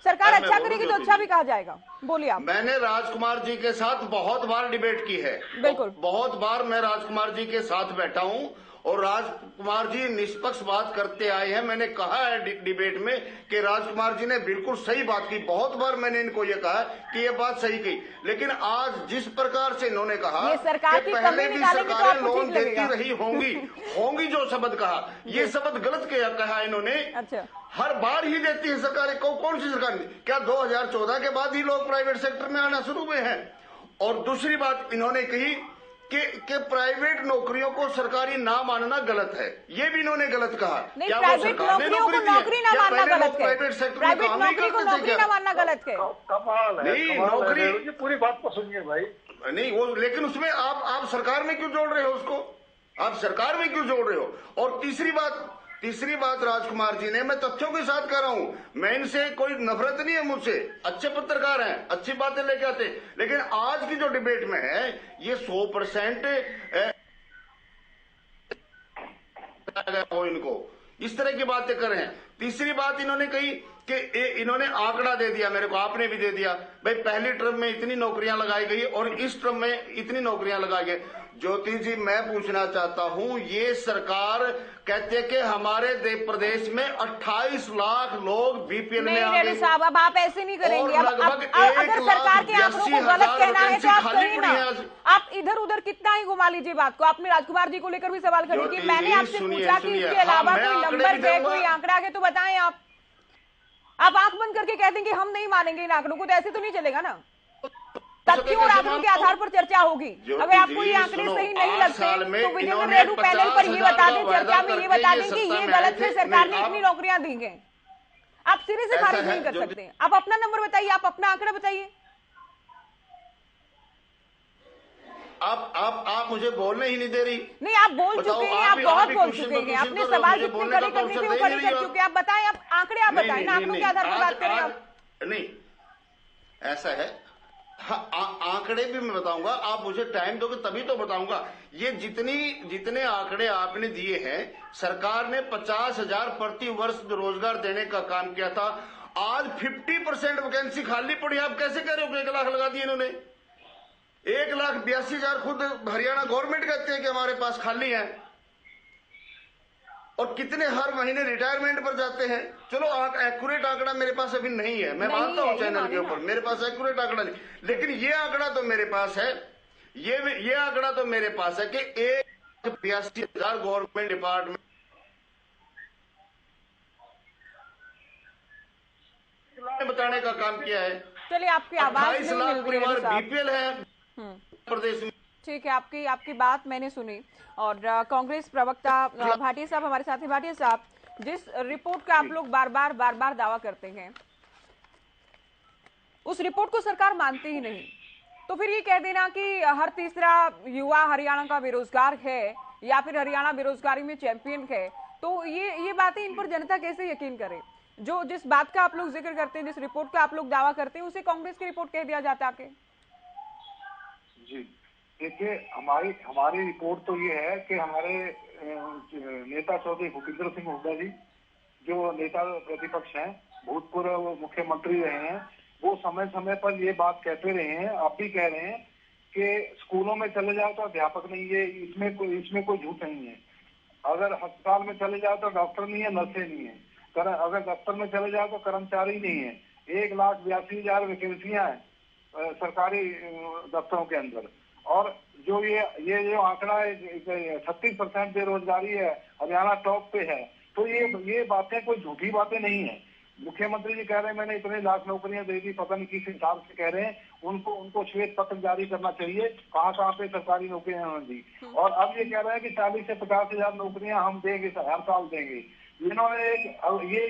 सरकार अच्छा करेगी तो अच्छा भी कहा जाएगा। बोलिए आप। मैंने राजकुमार जी के साथ बहुत बार डिबेट की है। बिल्कुल, बहुत बार मैं राजकुमार जी के साथ बैठा हूं और राजकुमार जी निष्पक्ष बात करते आए हैं। मैंने कहा है डिबेट में कि राजकुमार जी ने बिल्कुल सही बात की। बहुत बार मैंने इनको ये कहा कि ये बात सही की, लेकिन आज जिस प्रकार से इन्होंने कहा ये सरकार कि की पहले भी सरकारें लोन देती लगेगा। रही होंगी जो शब्द कहा, ये शब्द गलत कहा इन्होंने। अच्छा, हर बार ही देती है सरकारें। कौन सी सरकार? क्या 2014 के बाद ही लोग प्राइवेट सेक्टर में आना शुरू हुए हैं? और दूसरी बात इन्होंने कही कि प्राइवेट नौकरियों को सरकारी ना मानना गलत है। ये भी इन्होंने गलत कहा। क्या प्राइवेट नौकरियों को नौकरी ना मानना गलत है? प्राइवेट सेक्टर प्राइवेट नौकरी को नौकरी ना मानना गलत है? कमाल है। नहीं, नौकरी पूरी बात को सुनिए भाई। नहीं वो, लेकिन उसमें आप सरकार में क्यों जोड़ रहे हो उसको? आप सरकार में क्यों जोड़ रहे हो? और तीसरी बात राजकुमार जी ने, मैं तथ्यों के साथ कह रहा हूं, मैं इनसे कोई नफरत नहीं है मुझसे, अच्छे पत्रकार हैं, अच्छी बातें लेके आते, लेकिन आज की जो डिबेट में है ये 100% हो इनको। इस तरह की बातें कर रहे हैं। तीसरी बात इन्होंने कही कि इन्होंने आंकड़ा दे दिया मेरे को, आपने भी दे दिया भाई, पहली टर्म में इतनी नौकरियां लगाई गई और इस टर्म में इतनी नौकरियां लगाई गई। ज्योति जी, मैं पूछना चाहता हूं, ये सरकार कहते हैं कि हमारे प्रदेश में 28 लाख लोग बीपीएल में आ गए। साहब, अब आप ऐसे नहीं करेंगे। अब अगर सरकार के आंकड़ों को गलत कहना है तो आप करिए ना, आप इधर उधर कितना ही घुमा लीजिए बात को। आपने राजकुमार जी को लेकर भी सवाल करें कि मैंने आपसे पूछा कि इसके अलावा कोई नंबर है, कोई आंकड़ा है तो बताएं। आप आंख बंद करके कह देंगे हम नहीं मानेंगे इन आंकड़ों को, तो ऐसे तो नहीं चलेगा ना। तथ्यों और आंकड़ों के आधार पर चर्चा होगी। अगर आपको ये आंकड़े सही नहीं लगते तो विजेंद्र रेणु पैनल पर ये बता दें, चर्चा में ये बता दें कि ये गलत है, सरकार ने इतनी नौकरियां दी हैं। आप सिरे से खारिज नहीं कर सकते। आप अपना नंबर बताइए, आप अपना आंकड़ा बताइए। आप मुझे बोलने ही नहीं दे रही। नहीं, आप बोल चुके हैं, आप बहुत बोल चुके हैं। आपने सवाल जितने खड़े करने थे वो खड़े कर चुके हैं। आप बताएं, आप आंकड़े आप बताएं ना, आंकड़ों के आधार पर बात करें आप। नहीं, ऐसा है, आंकड़े भी मैं बताऊंगा, आप मुझे टाइम दोगे तभी तो बताऊंगा। ये जितने आंकड़े आपने दिए हैं, सरकार ने 50,000 प्रति वर्ष रोजगार देने का काम किया था। आज 50% वैकेंसी खाली पड़ी। आप कैसे कह रहे हो 1 लाख लगा दिए इन्होंने? 1,82,000 खुद हरियाणा गवर्नमेंट कहते हैं कि हमारे पास खाली है। और कितने हर महीने रिटायरमेंट पर जाते हैं। चलो एक्यूरेट आंकड़ा मेरे पास अभी नहीं है, मैं मानता हूं चैनल के ऊपर मेरे पास एक्यूरेट आंकड़ा नहीं, लेकिन ये आंकड़ा तो मेरे पास है। ये आंकड़ा तो मेरे पास है कि 1,82,000 गवर्नमेंट डिपार्टमेंट बताने का काम किया है। चलिए, आपकी आवाज 28 लाख परिवार बीपीएल है प्रदेश में। ठीक है, आपकी बात मैंने सुनी। और कांग्रेस प्रवक्ता भाटिया साहब हमारे साथ हैं। भाटिया साहब, जिस रिपोर्ट का आप लोग बार बार दावा करते हैं, उस रिपोर्ट को सरकार मानती ही नहीं, तो फिर ये कह देना कि हर तीसरा युवा हरियाणा का बेरोजगार है या फिर हरियाणा बेरोजगारी में चैंपियन है, तो ये बातें इन पर जनता कैसे यकीन करे? जिस बात का आप लोग जिक्र करते हैं, जिस रिपोर्ट का आप लोग दावा करते हैं, उसे कांग्रेस की रिपोर्ट कह दिया जाता है। जी देखिए, हमारी रिपोर्ट तो ये है कि हमारे नेता चौधरी भूपेंद्र सिंह हुड्डा जी, जो नेता प्रतिपक्ष हैं, भूतपूर्व मुख्यमंत्री रहे हैं, वो समय समय पर ये बात कहते रहे हैं, आप भी कह रहे हैं कि स्कूलों में चले जाओ तो अध्यापक नहीं है, इसमें कोई झूठ नहीं है। अगर अस्पताल में चले जाओ तो डॉक्टर नहीं है, नर्सें नहीं है। अगर दफ्तर में चले जाओ तो कर्मचारी नहीं है। 1,82,000 वैकेंसियां हैं सरकारी दफ्तरों के अंदर। और जो ये जो आंकड़ा है 36% बेरोजगारी है, हरियाणा टॉप पे है। तो ये बातें कोई झूठी बातें नहीं है। मुख्यमंत्री जी कह रहे हैं मैंने इतने लाख नौकरियां दे दी, पता नहीं किस हिसाब से कह रहे हैं। उनको श्वेत पत्र जारी करना चाहिए, कहाँ पे सरकारी नौकरियां उन्होंने दी। और अब ये कह रहे हैं कि 40 से 50,000 नौकरियां हम देंगे, हर साल देंगे। इन्होंने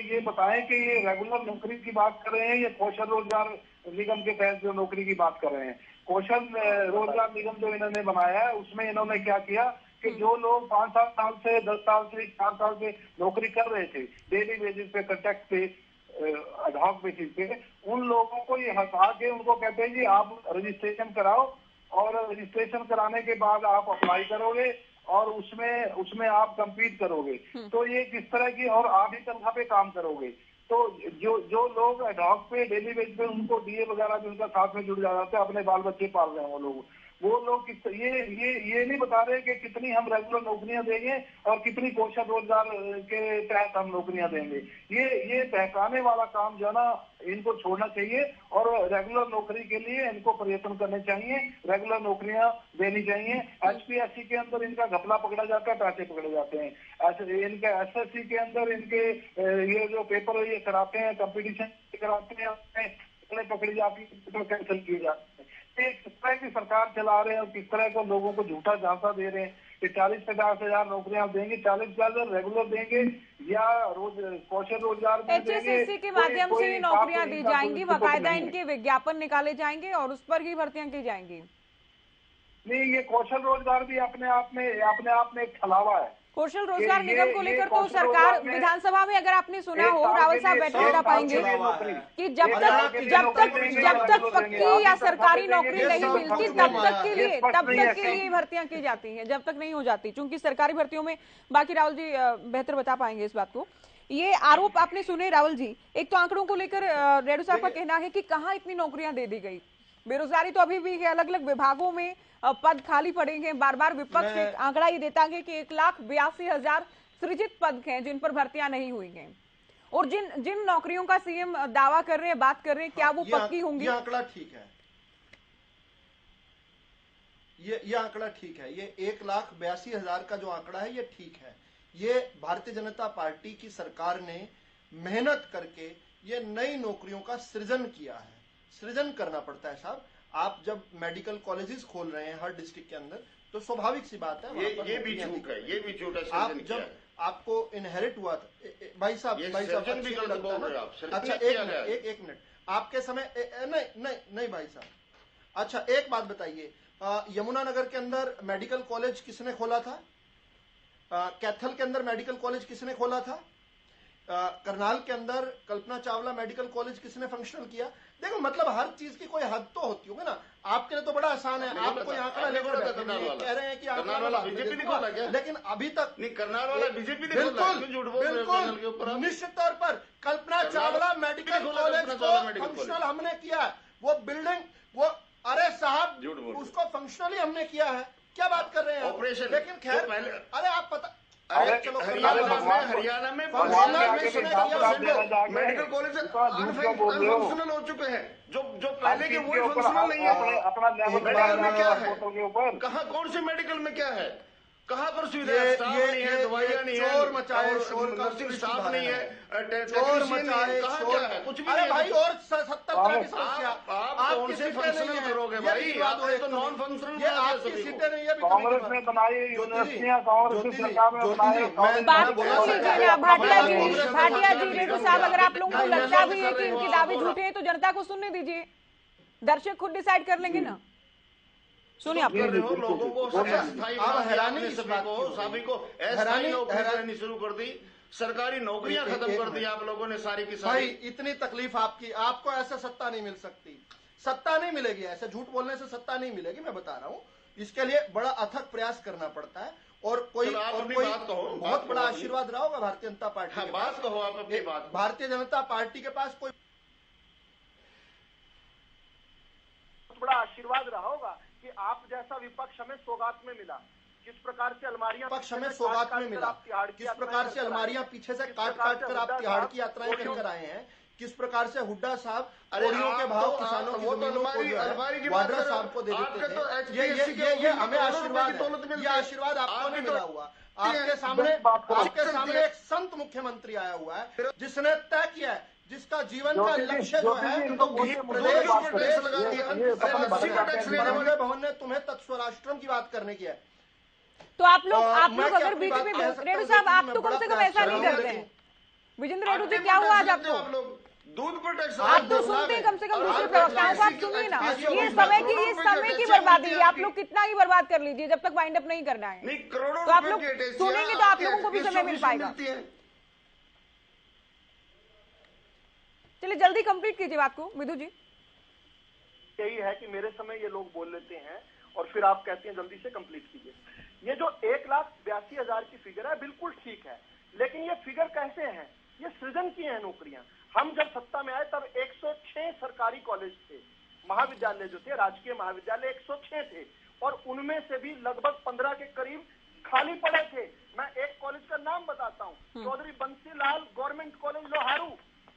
ये बताएं कि ये रेगुलर नौकरी की बात कर रहे हैं या कौशल रोजगार निगम के तहत जो नौकरी की बात कर रहे हैं। कौशल रोजगार निगम जो इन्होंने बनाया है, उसमें इन्होंने क्या किया कि जो लोग 5-7 साल से 10 साल से 4 साल से नौकरी कर रहे थे, डेली बेसिस पे, कॉन्ट्रैक्ट पे, एडहॉक बेसिस पे, उन लोगों को ये हटा के उनको कहते हैं जी आप रजिस्ट्रेशन कराओ, और रजिस्ट्रेशन कराने के बाद आप अप्लाई करोगे और उसमें आप कंपीट करोगे। तो ये किस तरह की, और आप ही तनख्वाह पे काम करोगे। तो जो लोग एडहॉक पे, डेली बेस पे, उनको डीए वगैरह भी उनका साथ में जुड़ जाते हैं, अपने बाल बच्चे पाल रहे हैं वो लोग ये नहीं बता रहे कि कितनी हम रेगुलर नौकरियां देंगे और कितनी कौशल रोजगार के तहत हम नौकरियां देंगे। ये बहकाने वाला काम जो है ना, इनको छोड़ना चाहिए और रेगुलर नौकरी के लिए इनको प्रयत्न करने चाहिए, रेगुलर नौकरियां देनी चाहिए। HPSC के अंदर इनका घपला पकड़ा जाता है, पैसे पकड़े जाते हैं। इनके SSC के अंदर इनके ये जो पेपर ये कराते हैं, कंपटीशन कराते हैं, पकड़ी जाती है, कैंसिल किए जाते हैं। किस तरह की सरकार चला रहे हैं और किस तरह को लोगों को झूठा झांसा दे रहे हैं कि 40-50,000 नौकरियां देंगे, 40,000 रेगुलर देंगे या कौशल रोजगार HSSC के माध्यम से नौकरियां दी जाएंगी, बाकायदा इनके विज्ञापन निकाले जाएंगे और उस पर ही भर्तियां की जाएंगी। नहीं, ये कौशल रोजगार भी अपने आप में एक छलावा है। कौशल रोजगार निगम को लेकर तो सरकार विधानसभा में, अगर आपने सुना हो, रावल साहब बैठे बता पाएंगे कि जब तक पक्की या सरकारी नौकरी नहीं मिलती तब तक के लिए भर्तियां की जाती हैं, जब तक नहीं हो जाती। चूंकि सरकारी भर्तियों में, बाकी राहुल जी बेहतर बता पाएंगे इस बात को, ये आरोप आपने सुने राहुल जी। एक तो आंकड़ों को लेकर रेड्डी साहब का कहना है कि कहां इतनी नौकरियां दे दी गई, बेरोजगारी तो अभी भी है, अलग अलग विभागों में पद खाली पड़े हैं। बार बार विपक्ष एक आंकड़ा ये देता है कि 1,82,000 सृजित पद हैं जिन पर भर्तियां नहीं हुई हैं, और जिन नौकरियों का सीएम दावा कर रहे हैं, बात कर रहे हैं, क्या वो पक्की होंगी? ये आंकड़ा ठीक है, ये आंकड़ा ठीक है। ये 1,82,000 का जो आंकड़ा है ये ठीक है। ये भारतीय जनता पार्टी की सरकार ने मेहनत करके ये नई नौकरियों का सृजन किया है। सृजन करना पड़ता है साहब। आप जब मेडिकल कॉलेजेस खोल रहे हैं हर डिस्ट्रिक्ट के अंदर, तो स्वाभाविक सी बात है ये भी झूठ है, ये भी झूठ है। आप जब आपको इनहेरिट हुआ था, भाई साहब अच्छा एक मिनट, आपके समय नहीं भाई साहब, अच्छा एक बात बताइए, यमुनानगर के अंदर मेडिकल कॉलेज किसने खोला था? कैथल के अंदर मेडिकल कॉलेज किसने खोला था? करनाल के अंदर कल्पना चावला मेडिकल कॉलेज किसने फंक्शनल किया? देखो, मतलब हर चीज की कोई हद तो होती होगी ना। आपके लिए तो बड़ा आसान है, आपको यहाँ आंकड़ा लेकर कह रहे हैं कि करनाल वाला बीजेपी नहीं खोला क्या? लेकिन अभी तक नहीं, करनाल वाला बीजेपी नहीं बिल्कुल निश्चित तौर पर कल्पना चावला मेडिकल कॉलेज को फंक्शनल हमने किया है। वो बिल्डिंग, वो अरे साहब उसको फंक्शनली हमने किया है। क्या बात कर रहे हैं ऑपरेशन? लेकिन खैर, अरे आप पता, चलो हरियाणा में मेडिकल कॉलेज फंक्शनल हो चुके हैं, जो पहले के वही फंक्शनल नहीं है। मेडिकल में क्या है? कहाँ, कौन से मेडिकल में क्या है? कहाँ पर सुविधा है? स्टाफ नहीं है, दवाइयाँ नहीं है, शोर मचाए, शोर नर्सिंग स्टाफ नहीं है, शोर मचाए, क्या है? कुछ भी नहीं भाई। और 70 तरह की समस्या, आप कौन से फंक्शनल करोगे भाई? आप तो नॉन फंक्शनल, ये आपकी सीटें नहीं है। कांग्रेस ने बनाई यूनिवर्सिटियां, कांग्रेस की सरकार में बनाई। भाटिया जी, रेड्डी साहब, अगर आप लोगों को लगता भी है कि इनके दावे झूठे हैं तो जनता को सुनने दीजिए, दर्शक खुद डिसाइड कर लेंगे ना। सुनिए, आप लोगों को हैरानी शुरू कर दी, सरकारी नौकरियां खत्म कर दी आप लोगों ने सारी की सारी। भाई इतनी तकलीफ आपकी, आपको ऐसे सत्ता नहीं मिल सकती, सत्ता नहीं मिलेगी, ऐसे झूठ बोलने से सत्ता नहीं मिलेगी। मैं बता रहा हूँ, इसके लिए बड़ा अथक प्रयास करना पड़ता है, और कोई बहुत बड़ा आशीर्वाद रहा होगा भारतीय जनता पार्टी। बात कहो आप अपनी बात। भारतीय जनता पार्टी के पास कोई बड़ा आशीर्वाद रहा होगा कि आप जैसा विपक्ष हमें सौगात में मिला। किस प्रकार से अलमारियां विपक्ष हमें सौगात में मिला, किस प्रकार से अलमारियां पीछे से काट कर आप तिहाड़ की यात्राएं करके आए हैं, किस प्रकार से हुड्डा साहब कोरियों के भाव किसानों की जमीनों को वाड्रा साहब को दे देते थे। ये हमें आशीर्वाद है, ये आशीर्वाद आपको नहीं मिला हुआ। आपके सामने एक संत मुख्यमंत्री आया हुआ है जिसने तय किया है, जिसका जीवन का लक्ष्य जो है भवन ने तुम्हें तत्स्वराष्ट्रम की बात करने की है। तो आप लोग अगर बीच में, रेड्डी साहब आप तो कम से कम ऐसा नहीं करते हैं। विजेंद्र रेड्डी जी, क्या हुआ आज आपको? दूध पर टैक्स आप तो सुनते हैं, कम से कम दूसरे प्रवक्ताओं को आप सुनिए ना। ये समय की बर्बादी है, आप लोग कितना ही बर्बाद कर लीजिए, जब तक वाइंड अप नहीं करना है करोड़ों तो आप लोग सुनेंगे तो आप लोगों को भी समय मिल पाएगा। चलिए जल्दी कंप्लीट कीजिए बात को मिधु जी। यही है कि मेरे समय ये लोग बोल लेते हैं और फिर आप कहते हैं जल्दी से कंप्लीट कीजिए। ये जो 1,82,000 की फिगर है बिल्कुल ठीक है, लेकिन ये फिगर कैसे है? ये सृजन की है नौकरियां। हम जब सत्ता में आए तब 106 सरकारी कॉलेज थे, महाविद्यालय जो थे, राजकीय महाविद्यालय 106 थे, और उनमें से भी लगभग 15 के करीब खाली पड़े थे। मैं एक कॉलेज का नाम बताता हूँ, चौधरी बंसीलाल गवर्नमेंट कॉलेज लोहारू,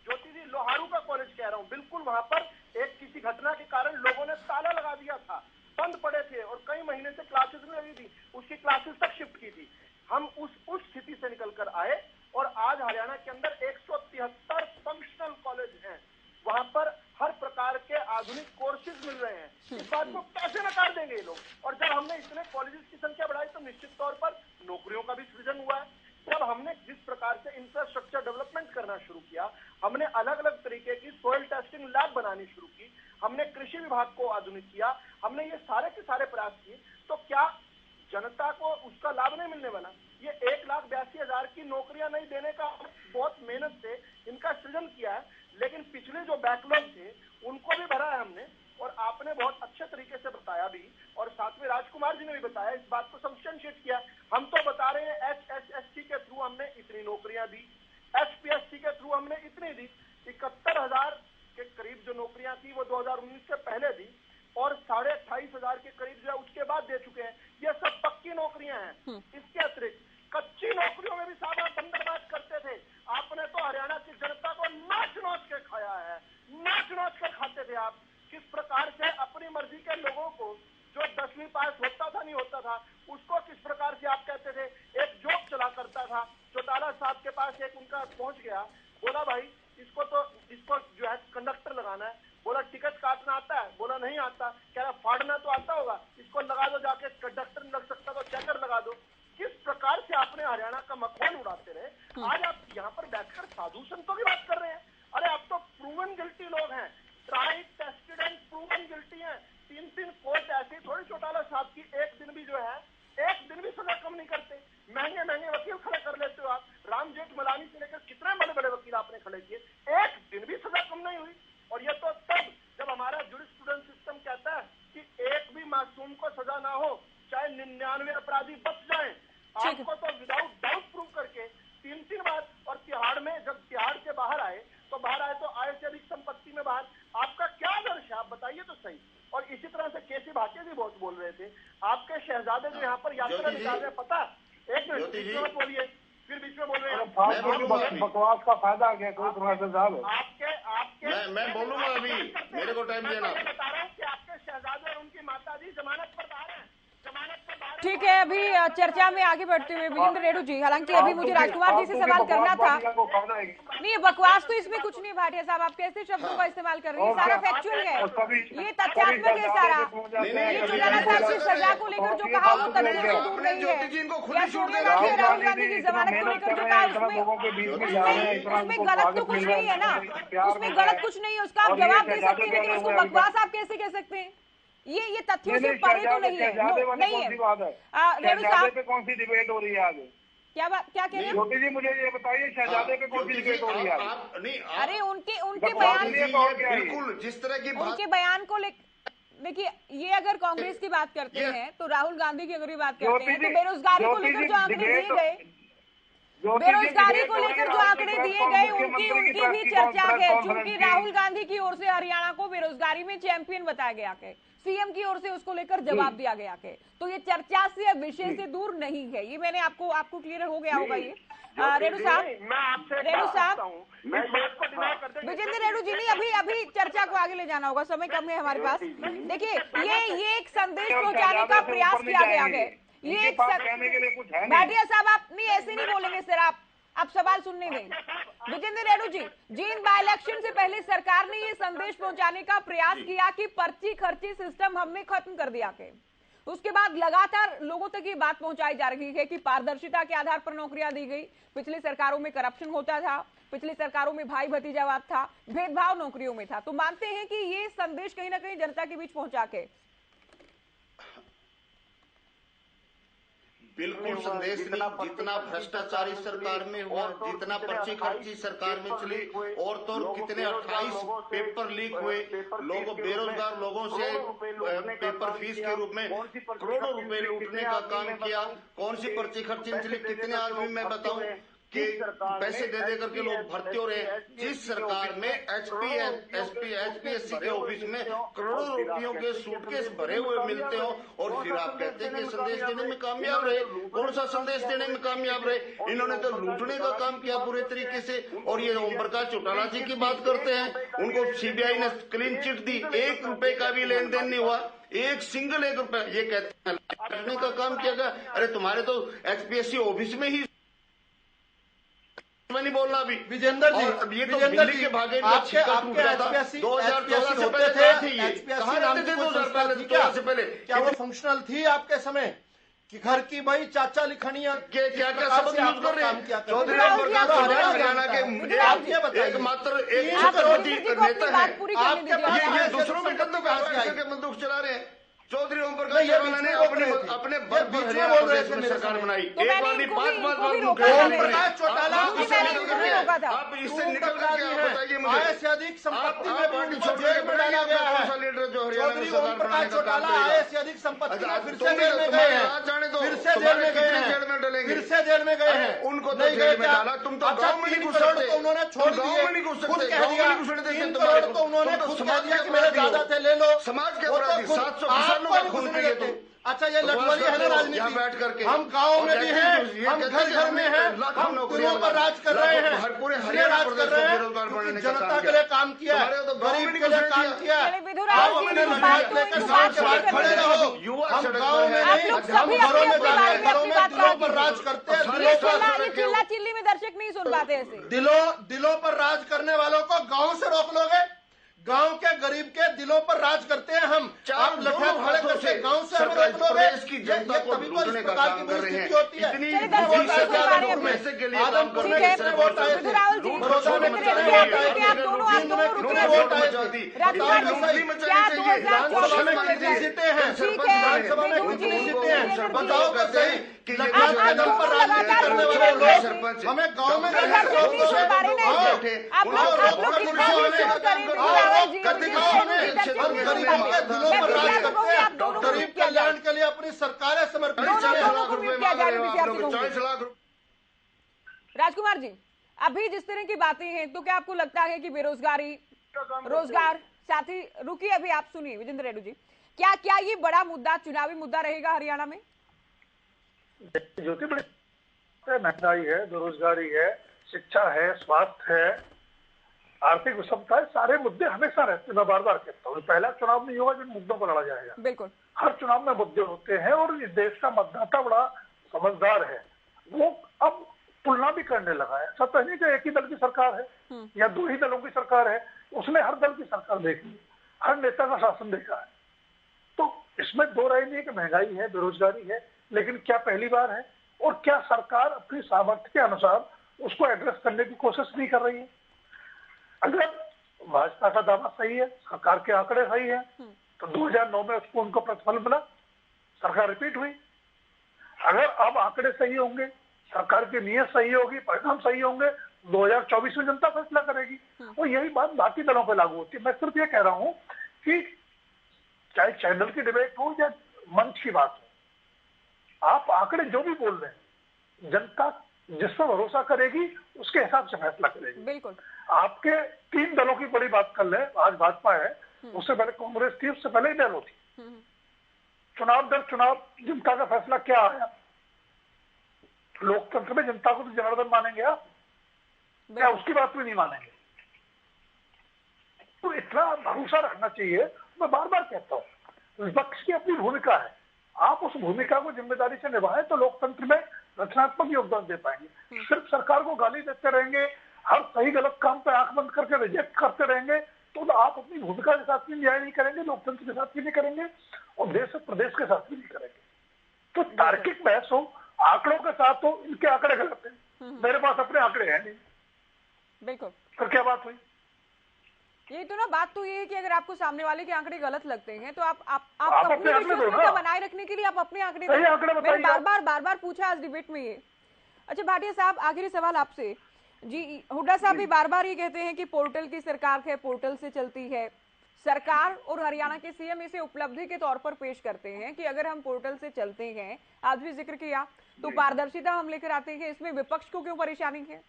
ज्योति जी लोहारू का कॉलेज कह रहा हूँ। बिल्कुल वहां पर एक किसी घटना के कारण लोगों ने ताला लगा दिया था, बंद पड़े थे और कई महीने से क्लासेस नहीं हुई थी, उसकी क्लासेस तक शिफ्ट की थी। हम उस स्थिति से निकलकर आए और आज हरियाणा के अंदर 173 फंक्शनल कॉलेज हैं, वहां पर हर प्रकार के आधुनिक कोर्सेज मिल रहे हैं। इस बात को कैसे नकार देंगे ये लोग? और जब हमने इतने कॉलेजेस की संख्या बढ़ाई तो निश्चित तौर पर नौकरियों का भी सृजन हुआ है। जब हमने जिस प्रकार से इंफ्रास्ट्रक्चर डेवलपमेंट करना शुरू किया, हमने अलग अलग तरीके की सोइल टेस्टिंग लैब बनानी शुरू की, हमने कृषि विभाग को आधुनिक किया, हमने ये सारे के सारे प्रयास किए, तो क्या जनता को उसका लाभ नहीं मिलने वाला? ये 1,82,000 की नौकरियां नहीं देने का बहुत मेहनत से इनका सृजन किया है, लेकिन पिछले जो बैकलॉग थे उनको भी भरा है हमने, और आपने बहुत अच्छे तरीके से बताया भी, और साथ में राजकुमार जी ने भी बताया, इस बात को सब्सटेंशिएट किया। हम तो बता रहे हैं HSSC के थ्रू हमने इतनी नौकरियां दी, HPSC के थ्रू हमने इतनी दी, 71,000 के करीब जो नौकरियां थी वो 2019 से पहले दी, और 28,500 के करीब जो है उसके बाद दे चुके हैं। ये सब पक्की नौकरियां हैं। इसके अतिरिक्त कच्ची नौकरियों में भी साहब आप बंदरबाज करते थे। आपने तो हरियाणा की जनता को नाच नाच के खाया है, नाच नाच के खाते थे आप। किस प्रकार से अपनी मर्जी के लोगों को, जो 10वीं पास होता था नहीं होता था, उसको किस प्रकार से आप कहते थे। एक जोक चला करता था, चौटाला साहब के पास एक उनका पहुंच गया, बोला भाई इसको जो है कंडक्टर लगाना है। बोला टिकट काटना आता है? बोला नहीं आता। कह रहा फाड़ना तो आता होगा, इसको लगा दो, जाके कंडक्टर नहीं लग सकता तो चेकर लगा दो। किस प्रकार से आपने हरियाणा का मखौल उड़ाते रहे। आज आप यहाँ पर बैठकर साधु संतों की बात कर रहे हैं। अरे आप तो प्रूवन गिल्टी लोग हैं, tried tested and proven guilty हैं। 3 कोर्ट ऐसी थोड़ी चौटाला साहब की एक दिन भी जो है, एक दिन भी सजा कम नहीं करते। महंगे महंगे वकील खड़े कर लेते हो आप। राम जेठमलानी से लेकर कितने बड़े बड़े वकील आपने खड़े किए, एक दिन भी सजा कम नहीं हुई। और ये तो तब जब हमारा जुरिस्प्रूडेंस सिस्टम कहता है कि एक भी मासूम को सजा ना हो, चाहे 99 अपराधी बच जाएं। आपको तो विदाउट डाउट प्रूव करके 3 बार, और तिहाड़ में जब तिहाड़ से बाहर आए तो आय से अधिक संपत्ति में बाहर। आपका क्या आदर्श है, आप बताइए तो सही। और इसी तरह से केसी भाटिया जी बहुत बोल रहे थे, आपके शहजादे जो यहाँ पर यात्रा निकाल रहे हैं, पता, एक मिनट बीच में बोलिए, फिर बीच में बोल रहे हैं। बकवास का फायदा क्या कोई प्रोफेसर साहब? आपके मैं बोलूंगा अभी, मेरे को टाइम देना। बता रहा हूँ कि आपके शहजादे और उनकी माता जी जमानत पर बाहर हैं, जमानत पर बाहर। ठीक है, अभी चर्चा में आगे बढ़ते हुए विजेंद्र रेणु जी, हालांकि अभी मुझे राजकुमार जी से सवाल करना था। नहीं, बकवास तो इसमें कुछ नहीं भाटिया साहब, आप कैसे शब्दों का इस्तेमाल कर रही है, सारा फैक्चुअल है, ये तथ्यात्मक है सारा। ये चौटाला साहब की सजा को लेकर जो कहा वो तथ्य से दूर नहीं है, या सोनिया गांधी और राहुल गांधी की जमानत को लेकर जो कहा उसमें गलत तो कुछ नहीं है ना, उसमें गलत कुछ नहीं है, उसका आप जवाब दे सकते हैं, लेकिन उसको बकवास आप कैसे कह सकते हैं? ये तथ्यों से परे तो नहीं है, नहीं है। रेणु साहब पे कौन सी डिबेट हो रही है आज? क्या कह रहे हैं? ज्योति जी मुझे ये बताइए, शहजादे पे कौन सी डिबेट हो रही है? अरे उनके बयान, बिल्कुल जिस तरह की उनके बयान को देखिए, ये अगर कांग्रेस की बात करते हैं तो राहुल गांधी की अगर ये बात करते हैं तो बेरोजगारी को लेकर जो आंकड़े दिए गए, बेरोजगारी को लेकर जो आंकड़े दिए गए उनकी भी चर्चा है, क्योंकि राहुल गांधी की ओर से हरियाणा को बेरोजगारी में चैंपियन बताया गया है, सीएम की ओर से उसको लेकर जवाब दिया गया है, तो ये चर्चा से विषय से दूर नहीं है। ये मैंने आपको क्लियर हो गया होगा। ये रेणु साहब, विजेंद्र रेणु जी, नहीं अभी चर्चा को आगे ले जाना होगा, समय कम है हमारे पास। देखिए, ये एक संदेश पहुंचाने का प्रयास किया गया है, ये एक भाटिया साहब, आप नहीं ऐसे नहीं बोलेंगे सर, आप सवाल सुनने दें। विजेंद्र रेणु जी, जिन बाई इलेक्शन से पहले सरकार ने ये संदेश पहुंचाने का प्रयास किया कि पर्ची खर्ची सिस्टम हमने खत्म कर दिया है, उसके बाद लगातार लोगों तक ये बात पहुंचाई जा रही है कि पारदर्शिता के आधार पर नौकरियां दी गई, पिछली सरकारों में करप्शन होता था, पिछली सरकारों में भाई भतीजावाद था, भेदभाव नौकरियों में था, तो मानते हैं कि ये संदेश कहीं ना कहीं जनता के बीच पहुंचा के बिल्कुल संदेश नहीं। जितना भ्रष्टाचारी सरकार में हुआ, जितना पर्ची खर्ची सरकार में चली, और तो कितने 28 पेपर लीक हुए, लोगों बेरोजगार लोगों से पेपर फीस के रूप में करोड़ों रुपए लूटने का काम किया। कौन सी पर्ची खर्ची चली, कितने आदमी मैं बताऊं कि पैसे दे दे करके लोग भर्ती हो रहे हैं। जिस सरकार में HPSC के ऑफिस में करोड़ों रुपयों के सूटकेस भरे हुए मिलते हो, और फिर आप कहते हैं कि संदेश देने में कामयाब रहे। कौन सा संदेश देने में कामयाब रहे? इन्होंने तो लूटने का काम किया पूरे तरीके से। और ये ओम प्रकाश चौटाला जी की बात करते हैं, उनको CBI ने क्लीन चिट दी, 1 रुपए का भी लेन देन नहीं हुआ, एक सिंगल 1 रुपए। ये कहते हैं लूटने का काम किया गया। अरे तुम्हारे तो HPSC ऑफिस में ही नहीं बोलना अभी। विजेंद्र जी, ये तो दिल्ली के भागे आपके HPSC 2014 से पहले कहाँ रहते थे? 2014 से पहले क्या वो फंक्शनल थी आपके समय कि घर की भाई चाचा लिखनिया क्या शब्द यूज कर रहे हैं? चौधरी हरियाणा के एकमात्र एक छत्रपति नेता है, ये दूसरों में कदम बंदूक चला रहे हैं। चौधरी ओम प्रकाश चौटाला ने अपने बल पर हरियाणा प्रदेश में सरकार बनाई। एक बार नहीं 5-5 बार चौटाला आप इससे निकल करके बताइए मुझे, आय से अधिक संपत्ति में पार्टी उनको जेल में डाला गया है। लीडर जो हरियाणा में चौधरी ओम प्रकाश चौटाला आय से अधिक संपत्ति में फिर से जेल में गए हैं, फिर से जेल में गए हैं, जेल में डलेंगे, फिर से जेल में गए हैं। उनको तो जेल में डाला, तुम तो गाँव में नहीं घुस सकते, उन्होंने छोड़ दिए, गाँव में नहीं घुस खुद सकते, कह गाँव में दिया नहीं घुसने देते 3 तुम्हारे करोड़ तो उन्होंने तुम तो खुद कह समाज दिया के कि मेरे अपराधी हो। ज्यादा थे, ले लो। समाज के वो तो अपराधी खुद 700 आपको का नहीं खून घुसने पिए देते। तुम। अच्छा, ये लटवाली है ना राजनीति, यहाँ बैठ करके हम गाँव में भी हैं, हम घर घर में हैं, हम दिलों पर राज कर रहे हैं, पूरे इसलिए हरियाणा राज कर प्रदेश रहे में हैं बेरोजगार क्योंकि बढ़ने का जनता काम के लिए काम किया है, तुम्हारे तो गाँव में गरीब नहीं के लिए घुसने काम दिया। किया है। चलिए विधुराज आप जी, अपने इस लड़ाई बात को लेकर इस समाज बात के को बाहर लेकर खड़े रहो। युवा हम सड़क गाँव पर में है। आप नहीं, लोग हम सभी घरों में अपनी जाते हैं, अपनी घरों में बात दिलों कहा पर कीजिए। राज करते हैं, ये दिलों पर चिल्ला चिल्ली में दर्शक नहीं सुन पाते ऐसे। दिलों पर राज करने वालों को गांव से रोक लोगे? गांव के गरीब के दिलों पर राज करते हैं हम। आप लठे खड़े करके गांव से हमें रोक लोगे? की जनता को तभी तो इस लूटने का प्रकार की काम कर रहे हैं। परिस्थिति होती है। इतनी चलिए दर्शक वोट आए थे सुन पा रहे हैं आदमपुर अपने। में, के लिए काम आदमपुर कर में रहे हैं। कितने वोट आए थे? विधुराज जी, बड़ौदा में कितने रुकिए, वोट आए रुकिए, थे? आप दोनों रुकिए। कितने वोट आए थे? राजकुमार जी, बताओ तो सही। क्या विधानसभा में 2024 कितनी सीटें हैं? ठीक है, विधानसभा में विधु कितनी जी, सीटें हैं? बताओ तो सही। आप लठे दम पर राजनीति करने वाले लोग हमें गाँव में नहीं रहकर दर्शक नहीं सुन पा रहे हैं ऐसे। आप लोग कितना भी शोर करें, विधुराज जी, हम गरीबों के दिलों पर राज करते हैं, गरीब कल्याण के लिए अपनी सरकारें समर्पित दोनों हैं। को म्यूट किया जाए, विद्यार्थी को। 40 लाख राजकुमार जी, अभी जिस तरह की बातें हैं, तो क्या आपको लगता है कि बेरोजगारी, रोजगार, साथ ही रुकिए, अभी आप सुनिए विजेंद्र रेड्डी जी, क्या ये बड़ा मुद्दा, चुनावी मुद्दा रहेगा हरियाणा में? ज्योति बड़ी महंगाई है, बेरोजगारी है, शिक्षा है, स्वास्थ्य है, आर्थिक विषमता है, सारे मुद्दे हमेशा रहते हैं। मैं बार बार कहता हूँ, पहला चुनाव नहीं होगा जिन मुद्दों पर लड़ा जाएगा। बिल्कुल, हर चुनाव में मुद्दे होते हैं और इस देश का मतदाता बड़ा समझदार है, वो अब तुलना भी करने लगा है। सब नहीं कि एक ही दल की सरकार है या 2 ही दलों की सरकार है, उसने हर दल की सरकार देखी, हर नेता का शासन देखा है। तो इसमें 2 राय नहीं है कि महंगाई है, बेरोजगारी है, लेकिन क्या पहली बार है और क्या सरकार अपनी सामर्थ्य के अनुसार उसको एड्रेस करने की कोशिश नहीं कर रही है? अगर भाजपा का दावा सही है, सरकार के आंकड़े सही है, तो 2009 में उसको उनको प्रतिफल मिला, सरकार रिपीट हुई। अगर अब आंकड़े सही होंगे, सरकार की नीयत सही होगी, परिणाम सही होंगे, 2024 में जनता फैसला करेगी। और यही बात बाकी दलों पर लागू होती है। मैं सिर्फ ये कह रहा हूं कि चाहे चैनल की डिबेट हो या मंच की बात हो, आप आंकड़े जो भी बोल रहे हैं, जनता जिस पर भरोसा करेगी उसके हिसाब से फैसला करेगी। बिल्कुल। आपके 3 दलों की बड़ी बात कर ले, आज भाजपा है, उससे पहले कांग्रेस थी, उससे पहले ही दल थी। चुनाव दर चुनाव जनता का फैसला क्या आया? लोकतंत्र में जनता को तो जनार्दन मानेंगे आप, क्या उसकी बात भी नहीं मानेंगे? तो इतना भरोसा रखना चाहिए। मैं बार बार कहता हूँ, विपक्ष की अपनी भूमिका है, आप उस भूमिका को जिम्मेदारी से निभाएं तो लोकतंत्र में रचनात्मक योगदान दे पाएंगे। सिर्फ सरकार को गाली देते रहेंगे, हर सही गलत काम पे आंख बंद करके रिजेक्ट करते रहेंगे, तो आप अपनी भूमिका के साथ भी न्याय नहीं करेंगे, लोकतंत्र के साथ भी नहीं करेंगे और देश और प्रदेश के साथ भी नहीं करेंगे। तो तार्किक बहस हो, आंकड़ों के साथ हो, इनके आंकड़े गलत हैं, मेरे पास अपने आंकड़े हैं नहीं। बिल्कुल। फिर क्या बात हुई? ये तो ना, बात तो ये है कि अगर आपको सामने वाले के आंकड़े गलत लगते हैं तो आप अपने अपनी आंकड़े दो ना। विश्वसनीयता बनाए रखने के लिए आप अपने आंकड़े सही आंकड़े मैंने बताइए। बार बार पूछा आज डिबेट में ये। अच्छा भाटिया साहब, आखिरी सवाल आपसे जी। हुड्डा साहब भी बार बार ये कहते हैं कि पोर्टल की सरकार है, पोर्टल से चलती है सरकार, और हरियाणा के सीएम इसे उपलब्धि के तौर पर पेश करते हैं कि अगर हम पोर्टल से चलते हैं, आज भी जिक्र किया, तो पारदर्शिता हम लेकर आते हैं, इसमें विपक्ष को क्यों परेशानी है?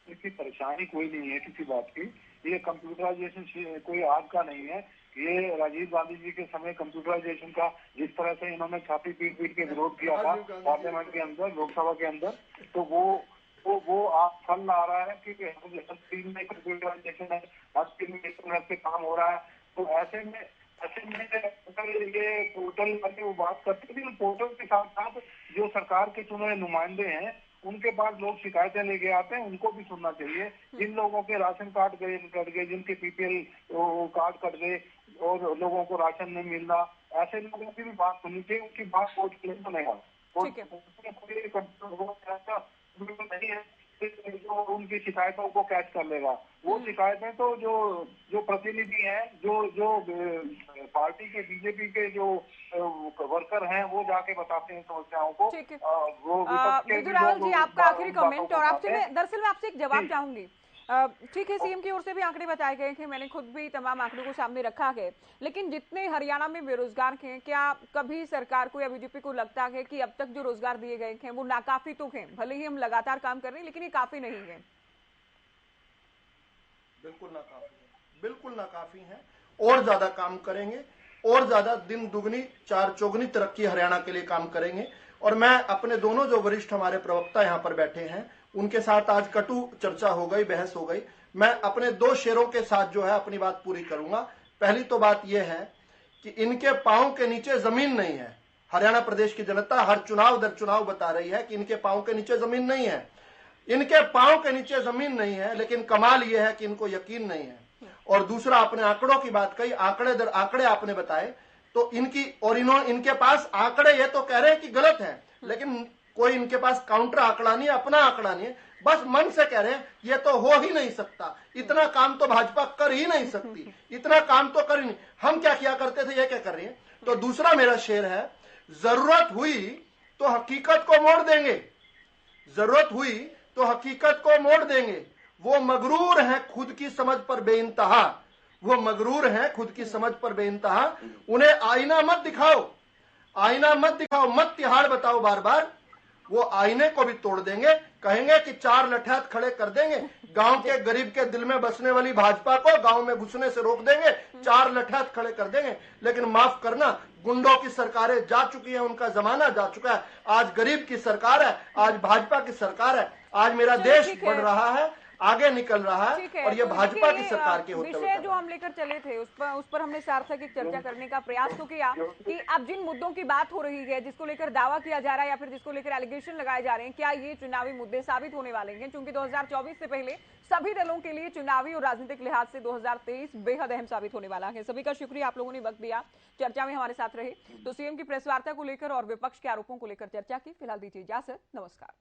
इसकी परेशानी कोई नहीं है किसी बात की। ये कंप्यूटराइजेशन कोई आज का नहीं है, ये राजीव गांधी जी के समय कंप्यूटराइजेशन का जिस तरह से इन्होंने छाती पीट के विरोध किया था पार्लियामेंट के अंदर, लोकसभा के अंदर, तो वो आप फल आ रहा है कि स्क्रीन में कंप्यूटराइजेशन है, हर स्क्रीन में एक तरह से काम हो रहा है। तो ऐसे में ये पोर्टल करके वो बात करते हैं, पोर्टल के साथ साथ जो सरकार के चुने नुमाइंदे हैं उनके पास लोग शिकायतें लेके आते हैं, उनको भी सुनना चाहिए। जिन लोगों के राशन कार्ड कट गए, जिनके पीपीएल कार्ड कट गए और लोगों को राशन नहीं मिल रहा, ऐसे लोगों की भी बात सुननी चाहिए, उनकी बात कोर्ट के लिए बनेगा। नहीं है जो उनकी शिकायतों को कैच कर लेगा। वो शिकायतें तो जो प्रतिनिधि हैं, जो पार्टी के बीजेपी के जो वर्कर हैं वो जाके बताते हैं समस्याओं को। ठीक है। वो विपक्ष के विदु भी रावल लोग जी, आपका आखिरी बातों कमेंट, को और आपसे बताते हैं। मैं दरअसल मैं आपसे एक जवाब जी। चाहूंगी। ठीक है, सीएम की ओर से भी आंकड़े बताए गए कि मैंने खुद भी तमाम आंकड़ों को सामने रखा है, लेकिन जितने हरियाणा में बेरोजगार हैं, क्या कभी सरकार को या बीजेपी को लगता है कि अब तक जो रोजगार दिए गए हैं वो नाकाफी तो हैं? भले ही हम लगातार काम कर रहे हैं, लेकिन ये काफी नहीं है। बिल्कुल नाकाफी है, बिल्कुल नाकाफी है। और ज्यादा काम करेंगे, और ज्यादा दिन दुगनी चार चौगुनी तरक्की हरियाणा के लिए काम करेंगे। और मैं अपने दोनों जो वरिष्ठ हमारे प्रवक्ता यहाँ पर बैठे हैं उनके साथ आज कटु चर्चा हो गई, बहस हो गई। मैं अपने दो शेरों के साथ जो है अपनी बात पूरी करूंगा। पहली तो बात यह है कि इनके पांव के नीचे जमीन नहीं है। हरियाणा प्रदेश की जनता हर चुनाव दर चुनाव बता रही है कि इनके पांव के नीचे जमीन नहीं है, इनके पांव के नीचे जमीन नहीं है। लेकिन कमाल यह है कि इनको यकीन नहीं है। और दूसरा, आपने आंकड़ों की बात कही, आंकड़े दर आंकड़े आपने बताए, तो इनके पास आंकड़े ये तो कह रहे हैं कि गलत है, लेकिन कोई इनके पास काउंटर आंकड़ा नहीं है, अपना आंकड़ा नहीं है। बस मन से कह रहे हैं ये तो हो ही नहीं सकता, इतना काम तो भाजपा कर ही नहीं सकती, इतना काम तो कर ही नहीं। हम क्या किया करते थे, ये क्या कर रही है। तो दूसरा मेरा शेर है, जरूरत हुई तो हकीकत को मोड़ देंगे, जरूरत हुई तो हकीकत को मोड़ देंगे। वो मगरूर हैं खुद की समझ पर बेइंतहा, वो मगरूर हैं खुद की समझ पर बेइंतहा। उन्हें आईना मत दिखाओ, आईना मत दिखाओ, मत तिहाड़ बताओ बार बार। वो आईने को भी तोड़ देंगे, कहेंगे कि चार लठैत खड़े कर देंगे। गांव के गरीब के दिल में बसने वाली भाजपा को गांव में घुसने से रोक देंगे, चार लठैत खड़े कर देंगे। लेकिन माफ करना, गुंडों की सरकारें जा चुकी हैं, उनका जमाना जा चुका है। आज गरीब की सरकार है, आज भाजपा की सरकार है। आज मेरा देश बढ़ रहा है, आगे निकल रहा है, और ये भाजपा की सरकार के होते हुए विषय जो हम लेकर चले थे उस पर हमने सार्थक एक चर्चा करने का प्रयास तो किया कि अब जिन मुद्दों की बात हो रही है, जिसको लेकर दावा किया जा रहा है या फिर जिसको लेकर एलिगेशन लगाए जा रहे हैं, क्या ये चुनावी मुद्दे साबित होने वाले हैं? क्योंकि 2024 से पहले सभी दलों के लिए चुनावी और राजनीतिक लिहाज से 2023 बेहद अहम साबित होने वाला है। सभी का शुक्रिया, आप लोगों ने वक्त दिया, चर्चा में हमारे साथ रहे। तो सीएम की प्रेस वार्ता को लेकर और विपक्ष के आरोपों को लेकर चर्चा की। फिलहाल दीजिए इजाजत, नमस्कार।